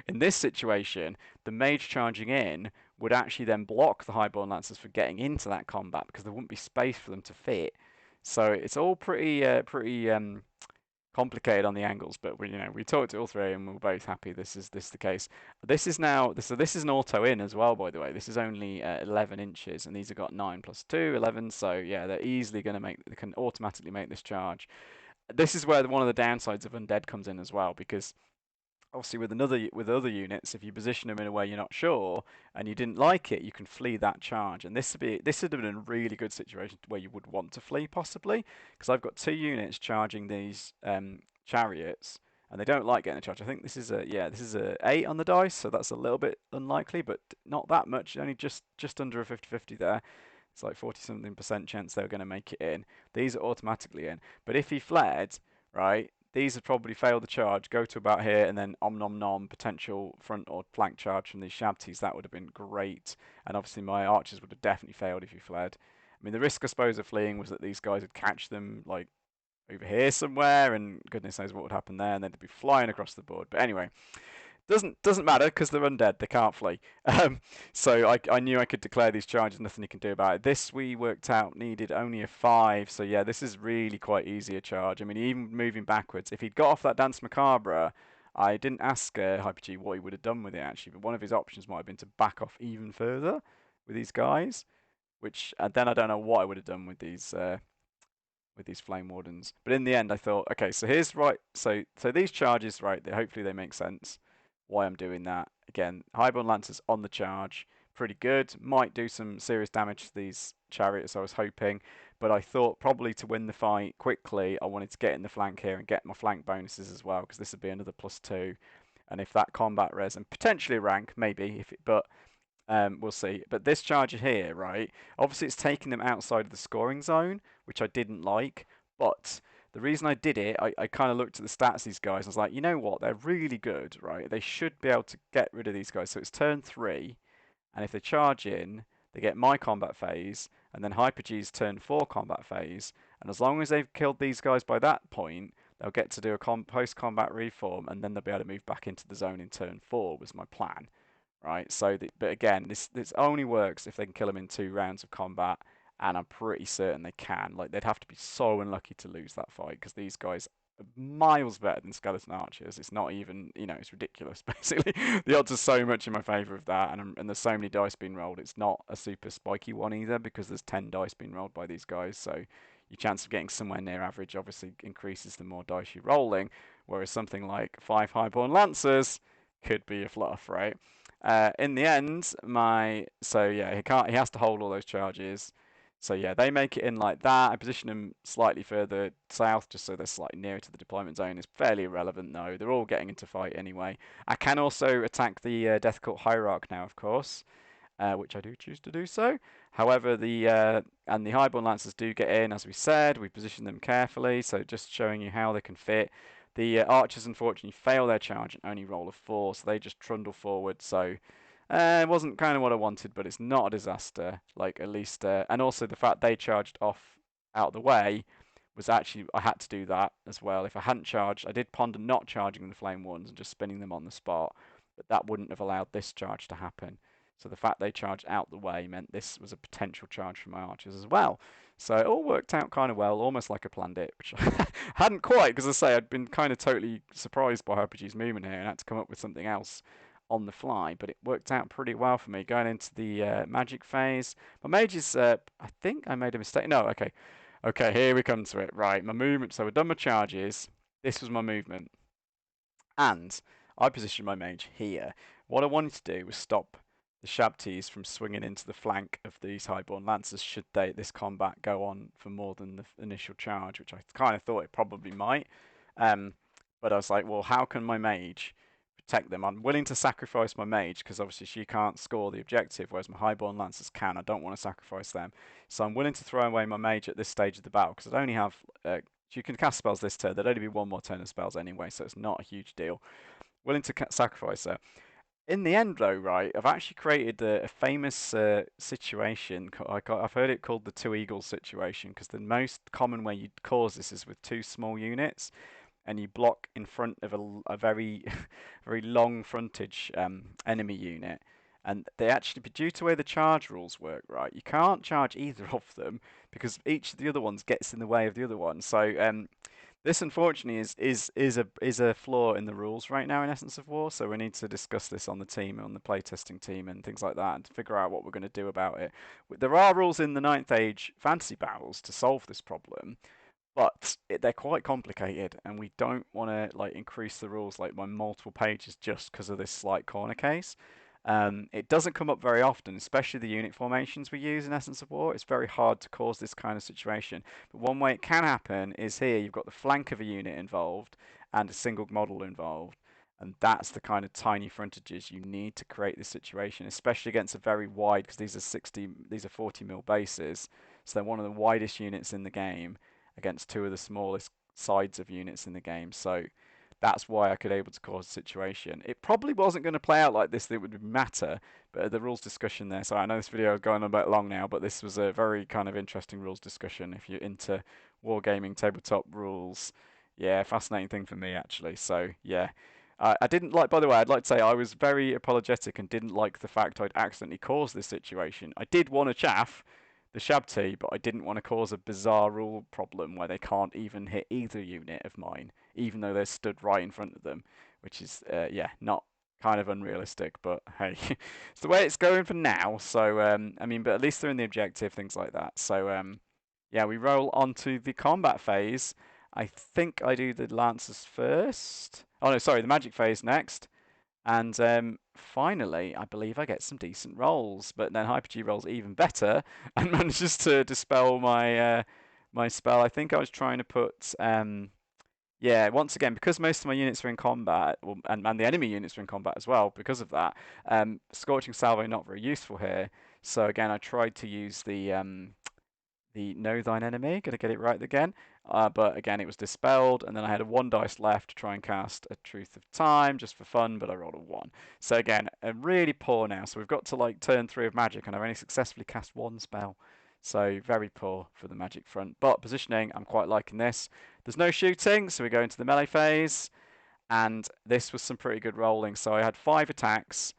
in this situation, the mage charging in would actually then block the Highborn Lancers from getting into that combat because there wouldn't be space for them to fit. So it's all pretty complicated on the angles, but we talked it all through and we're both happy this is the case. This is now this is an auto in as well, by the way. This is only 11 inches and these have got 9 plus 2, 11. So yeah, they're easily going to they can automatically make this charge. This is where one of the downsides of undead comes in as well, because obviously with other units, if you position them in a way you're not sure and you didn't like it, you can flee that charge. And this would have been a really good situation where you would want to flee possibly, because I've got 2 units charging these chariots, and they don't like getting a charge. I think this is a 8 on the dice, so that's a little bit unlikely, but not that much. Only just under a 50-50 there. It's like 40-something% chance they're going to make it in. These are automatically in. But if he fled, right, these had probably failed the charge, go to about here, and then om nom nom, potential front or flank charge from these Shabties. That would have been great. And obviously my archers would have definitely failed if he fled. I mean, the risk, I suppose, of fleeing was that these guys would catch them, like, over here somewhere, and goodness knows what would happen there, and they'd be flying across the board. But anyway, doesn't matter because they're undead. They can't flee. So I knew I could declare these charges. Nothing you can do about it. This we worked out needed only a 5. So yeah, this is really quite easy a charge. I mean, even moving backwards, if he'd got off that Dance Macabre, I didn't ask Hyper-G what he would have done with it actually. But one of his options might have been to back off even further with these guys. Which then I don't know what I would have done with these flame wardens. But in the end, I thought, okay, so here's right. So these charges, right? Hopefully they make sense. Why I'm doing that again? Highborn Lancers on the charge, pretty good. Might do some serious damage to these chariots. I was hoping, but I thought probably to win the fight quickly, I wanted to get in the flank here and get my flank bonuses as well because this would be another +2. And if that combat res and potentially rank, maybe if it, but we'll see. But this charger here, right? Obviously, it's taking them outside of the scoring zone, which I didn't like. But the reason I did it, I kind of looked at the stats of these guys and was like, you know what? They're really good, right? They should be able to get rid of these guys. So it's turn 3, and if they charge in, they get my combat phase, and then Hyper-G's turn 4 combat phase. And as long as they've killed these guys by that point, they'll get to do a post-combat reform, and then they'll be able to move back into the zone in turn 4, was my plan, right? So, but again, this only works if they can kill them in 2 rounds of combat, and I'm pretty certain they can. Like, they'd have to be so unlucky to lose that fight because these guys are miles better than skeleton archers. It's not even, it's ridiculous. Basically, the odds are so much in my favour of that, and there's so many dice being rolled. It's not a super spiky one either because there's 10 dice being rolled by these guys, so your chance of getting somewhere near average obviously increases the more dice you're rolling. Whereas something like 5 Highborn Lancers could be a fluff, right? In the end, so yeah, he has to hold all those charges. So yeah, they make it in like that. I position them slightly further south just so they're slightly nearer to the deployment zone. It's fairly irrelevant though. They're all getting into fight anyway. I can also attack the Death Cult Hierarch now, of course, which I do choose to do so. However, the Highborn Lancers do get in, as we said. We position them carefully, so just showing you how they can fit. The archers unfortunately fail their charge and only roll a 4, so they just trundle forward. So it wasn't kind of what I wanted, but it's not a disaster. Like at least, and also the fact they charged off out of the way was actually I had to do that as well. If I hadn't charged, I did ponder not charging the flame ones and just spinning them on the spot, but that wouldn't have allowed this charge to happen. So the fact they charged out the way meant this was a potential charge for my archers as well. So it all worked out kind of well, almost like I planned it, which I hadn't quite, because I say I'd been kind of totally surprised by RPG's movement here and had to come up with something else on the fly, but it worked out pretty well for me. Going into the magic phase, my mage is, I think I made a mistake. No, okay. Okay, here we come to it. Right, my movement. So we've done my charges. This was my movement. And I positioned my mage here. What I wanted to do was stop the Shabtis from swinging into the flank of these Highborn Lancers should this combat go on for more than the initial charge, which I kind of thought it probably might. But I was like, well, how can my mage protect them? I'm willing to sacrifice my mage because obviously she can't score the objective, whereas my Highborn Lancers can. I don't want to sacrifice them. So I'm willing to throw away my mage at this stage of the battle because I only have you can cast spells this turn. There'd only be one more turn of spells anyway, so it's not a huge deal. Willing to sacrifice her. In the end, though, right, I've actually created a famous situation. I've heard it called the 2 eagles situation because the most common way you'd cause this is with 2 small units, and you block in front of a very, very long frontage enemy unit. And they actually, due to the way the charge rules work, right, you can't charge either of them because each of the other ones gets in the way of the other one. So this unfortunately is a flaw in the rules right now in Essence of War. So we need to discuss this on the team, on the playtesting team, and things like that, and to figure out what we're going to do about it. There are rules in the Ninth Age fantasy battles to solve this problem, but they're quite complicated, and we don't want to like increase the rules like by multiple pages just because of this slight corner case. It doesn't come up very often, especially the unit formations we use in Essence of War. It's very hard to cause this kind of situation. But one way it can happen is here you've got the flank of a unit involved and a single model involved. And that's the kind of tiny frontages you need to create this situation, especially against a very wide, because these are 40 mil bases. So they're one of the widest units in the game against 2 of the smallest sides of units in the game. So That's why I could able to cause a situation. It probably wasn't going to play out like this, that it would matter, but the rules discussion there. So I know this video is going on a bit long now, but this was a very kind of interesting rules discussion. If you're into wargaming tabletop rules, yeah, fascinating thing for me actually. So yeah, I didn't like. By the way, I'd like to say I was very apologetic and didn't like the fact I'd accidentally caused this situation. I did want to chaff the Shabti, but I didn't want to cause a bizarre rule problem where they can't even hit either unit of mine, even though they're stood right in front of them, which is, yeah, not kind of unrealistic, but hey, it's the way it's going for now. So, I mean, but at least they're in the objective, things like that. So, yeah, we roll onto the combat phase. I think I do the Lancers first. Oh no, sorry, the magic phase next. And finally, I believe I get some decent rolls. But then Hyper-G rolls even better and manages to dispel my my spell. I think I was trying to put yeah, once again, because most of my units are in combat, and the enemy units are in combat as well, because of that, Scorching Salvo not very useful here. So again, I tried to use the Know Thine Enemy, gonna get it right again. But again, it was dispelled, and then I had a 1 dice left to try and cast a Truth of Time just for fun, but I rolled a 1. So again, I'm really poor now. So we've got to like turn 3 of magic, and I've only successfully cast 1 spell. So very poor for the magic front. But positioning, I'm quite liking this. There's no shooting, so we go into the melee phase, and this was some pretty good rolling. So I had 5 attacks,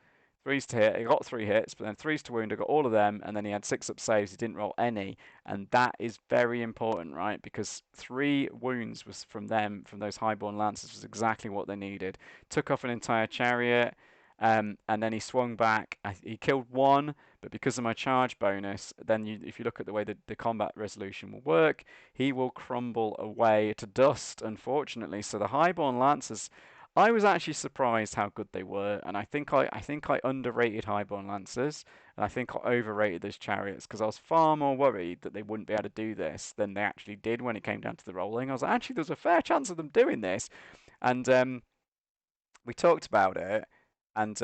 3s to hit. He got 3 hits, but then 3s to wound. I got all of them, and then he had 6 up saves. He didn't roll any, and that is very important, right? Because 3 wounds was from them, from those highborn lancers, was exactly what they needed. Took off an entire chariot. And then he swung back. He killed 1, but because of my charge bonus, then if you look at the way the combat resolution will work, he will crumble away to dust, unfortunately. So the Highborn Lancers, I was actually surprised how good they were, and I think I underrated Highborn Lancers, and I think I overrated those chariots because I was far more worried that they wouldn't be able to do this than they actually did when it came down to the rolling. I was like, actually, there's a fair chance of them doing this, and we talked about it, and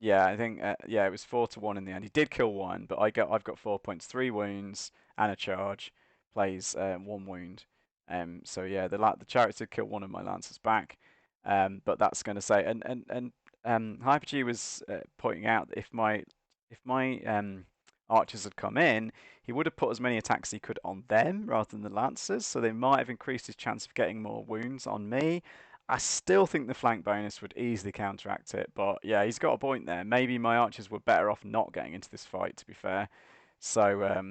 yeah, I think yeah, it was 4-1 in the end. He did kill 1, but I've got 4 points, 3 wounds, and a charge. Plays 1 wound. So yeah, the chariots did kill 1 of my lancers back. But that's going to say, and Hyper-G was pointing out that if my archers had come in, he would have put as many attacks as he could on them rather than the lancers. So they might have increased his chance of getting more wounds on me. I still think the flank bonus would easily counteract it, but yeah, he's got a point there. Maybe my archers were better off not getting into this fight, to be fair. So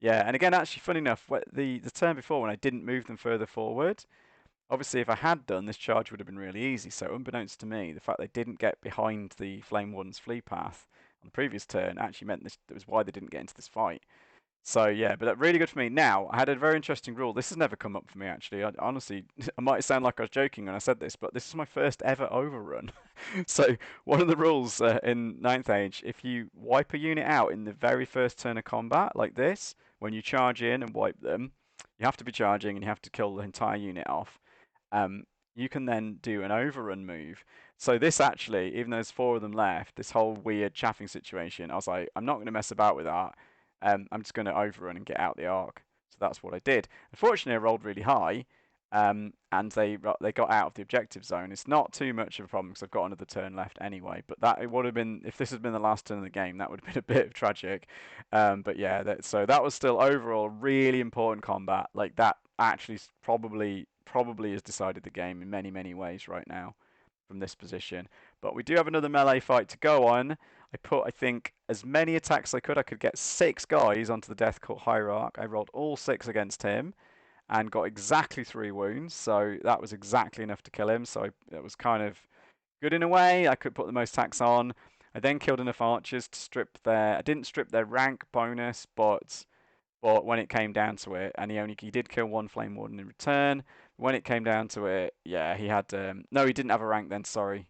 yeah, and again, actually, funny enough, the turn before when I didn't move them further forward, obviously if I had done, this charge would have been really easy. So unbeknownst to me, the fact they didn't get behind the Flame Warden's flee path on the previous turn actually meant that was why they didn't get into this fight. So yeah, but really good for me. Now, I had a very interesting rule. This has never come up for me actually. Honestly, I might sound like I was joking when I said this, but this is my first ever overrun. So one of the rules in Ninth Age, if you wipe a unit out in the very first turn of combat, like this, when you charge in and wipe them, you have to be charging and you have to kill the entire unit off. You can then do an overrun move. So this actually, even though there's 4 of them left, this whole weird chaffing situation, I was like, I'm not going to mess about with that. I'm just going to overrun and get out the arc. So that's what I did. Unfortunately, I rolled really high, and they got out of the objective zone. It's not too much of a problem because I've got another turn left anyway. But that it would have been, if this had been the last turn of the game, that would have been a bit of tragic. But yeah, so that was still overall really important combat. Like that actually probably has decided the game in many ways right now from this position. But we do have another melee fight to go on. I put, I think, as many attacks as I could. I could get 6 guys onto the Death Court Hierarch. I rolled all 6 against him and got exactly 3 wounds. So that was exactly enough to kill him. So it was kind of good in a way. I could put the most attacks on. I then killed enough archers to strip their... I didn't strip their rank bonus, but when it came down to it, and he did kill 1 Flame Warden in return. When it came down to it, yeah, he had... no, he didn't have a rank then, sorry.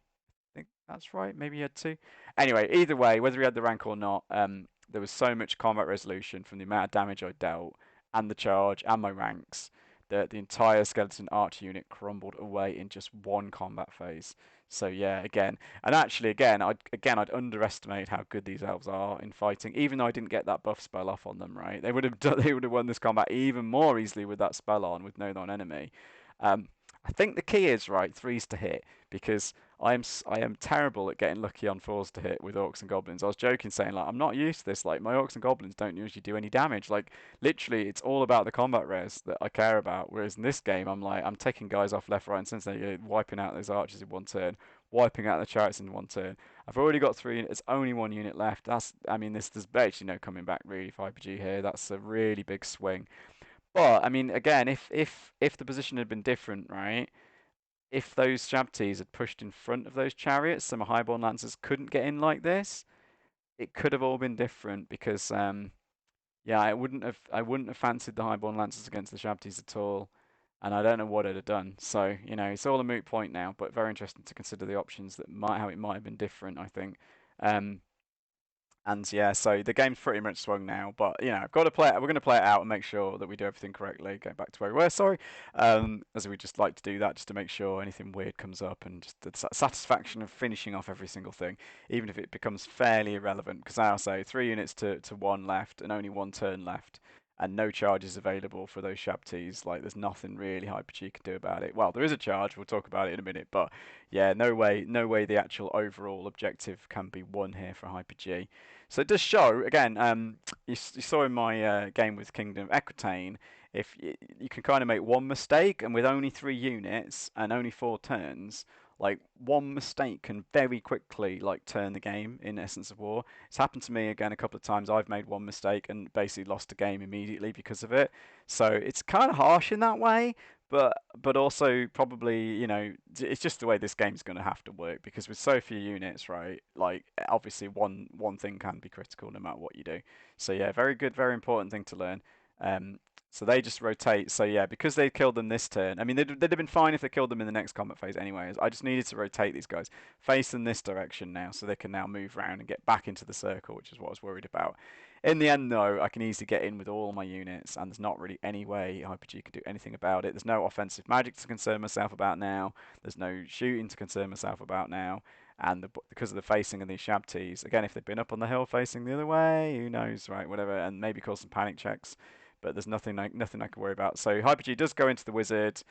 I think that's right. Maybe he had 2. Anyway, either way, whether he had the rank or not, there was so much combat resolution from the amount of damage I dealt, and the charge, and my ranks, that the entire skeleton archer unit crumbled away in just 1 combat phase. So yeah, again, and actually I'd underestimate how good these elves are in fighting, even though I didn't get that buff spell off on them. Right, they would have won this combat even more easily with that spell on, with no non-enemy. I think the key is right threes to hit because I am terrible at getting lucky on fours to hit with orcs and goblins. I was joking saying like I'm not used to this. Like my orcs and goblins don't usually do any damage. Like literally, it's all about the combat res that I care about. Whereas in this game, I'm taking guys off left, right, and centre, wiping out those archers in one turn, wiping out the chariots in one turn. I've already got three. It's only one unit left. I mean, there's basically no coming back really for Hyper-G here. That's a really big swing. But I mean, again, if the position had been different, right? If those Shabties had pushed in front of those chariots, so my Highborn Lancers couldn't get in like this, it could have all been different because yeah, I wouldn't have fancied the Highborn Lancers against the Shabties at all, and I don't know what I'd have done. So it's all a moot point now. But very interesting to consider the options that might how it might have been different. I think. Um, and yeah, so the game's pretty much swung now, but I've got to play it. We're going to play it out and make sure that we do everything correctly. Go back to where we were, sorry. As we just like to do that, just to make sure anything weird comes up, and just the satisfaction of finishing off every single thing, even if it becomes fairly irrelevant. Because I'll say 3 units to one left, and only one turn left, and no charges available for those Shabties. Like there's nothing really Hyper-G can do about it. Well, there is a charge. We'll talk about it in a minute, but yeah, no way the actual overall objective can be won here for Hyper-G. So it does show again. You saw in my game with Kingdom of Aquitaine, if you can kind of make one mistake, and with only 3 units and only 4 turns, like one mistake can very quickly like turn the game in Essence of War. It's happened to me again a couple of times. I've made one mistake and basically lost a game immediately because of it. So it's kind of harsh in that way, but also probably it's just the way this game's going to have to work because with so few units, right? Like obviously one thing can be critical no matter what you do. So yeah, very good, very important thing to learn. Um, so they just rotate. So yeah, because they killed them this turn. I mean, they'd have been fine if they killed them in the next combat phase anyways. I just needed to rotate these guys, face them this direction now, so they can now move around and get back into the circle, which is what I was worried about. In the end, though, I can easily get in with all my units, and there's not really any way Hyper-G can do anything about it. There's no offensive magic to concern myself about now. There's no shooting to concern myself about now. And because of the facing of these Shabties, again, if they'd been up on the hill facing the other way, who knows, right? Whatever, and maybe cause some panic checks. But there's nothing I can worry about. So Hyper-G does go into the wizard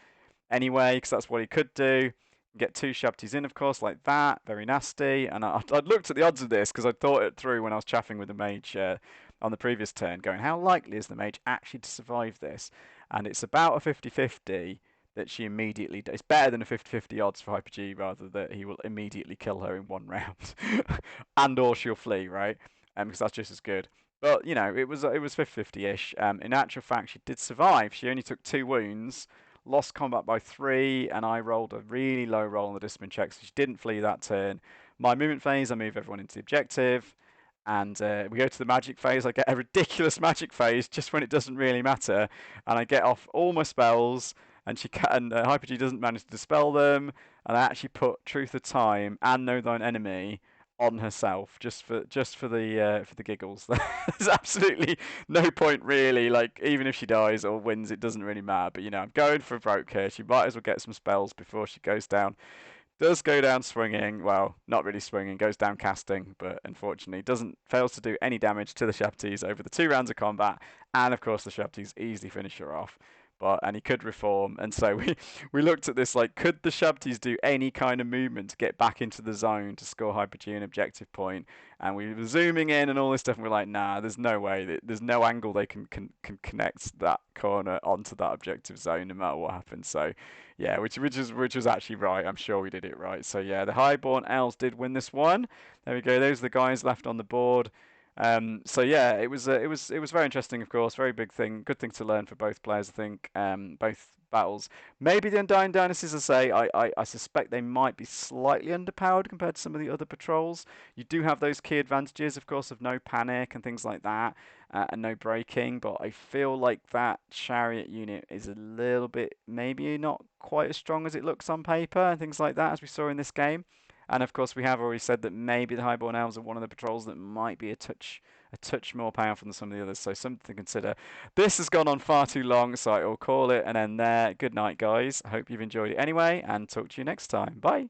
anyway, because that's what he could do. Get 2 Shabties in, of course, like that. Very nasty. And I'd looked at the odds of this because I'd thought it through when I was chaffing with the mage on the previous turn, going, how likely is the mage actually to survive this? And it's about a 50-50 that she immediately... It's better than a 50-50 odds for Hyper-G, rather, that he will immediately kill her in one round. And or she'll flee, right? Because that's just as good. But, it was 50-50-ish. In actual fact, she did survive. She only took 2 wounds, lost combat by 3, and I rolled a really low roll on the discipline check, so she didn't flee that turn. My movement phase, I move everyone into the objective, and we go to the magic phase. I get a ridiculous magic phase just when it doesn't really matter, and I get off all my spells, and Hyper-G doesn't manage to dispel them, and I actually put Truth of Time and Know Thine Enemy on herself just for the giggles. There's absolutely no point really. Like even if she dies or wins, it doesn't really matter. But I'm going for a broke here. She might as well get some spells before she goes down. Does go down swinging. Well, not really swinging. Goes down casting, but unfortunately fails to do any damage to the Shabties over the 2 rounds of combat. And of course, the Shabties easily finish her off. And he could reform, and so we looked at this like, could the Shabties do any kind of movement to get back into the zone to score Hyper-G an objective point? And we were zooming in and all this stuff, and we're like, nah, there's no way, there's no angle they can connect that corner onto that objective zone, no matter what happens. So yeah, which was actually right. I'm sure we did it right. So yeah, the Highborn Elves did win this one. There we go. Those are the guys left on the board. So yeah, it was very interesting, of course, very big thing, good thing to learn for both players, I think. Both battles, maybe the Undying Dynasties, I suspect they might be slightly underpowered compared to some of the other patrols. You do have those key advantages, of course, of no panic and things like that, and no breaking. But I feel like that chariot unit is a little bit maybe not quite as strong as it looks on paper and things like that, as we saw in this game. And of course, we have already said that maybe the Highborn Elves are one of the patrols that might be a touch more powerful than some of the others. So something to consider. This has gone on far too long, so I will call it an end there. Good night, guys. I hope you've enjoyed it anyway, and talk to you next time. Bye.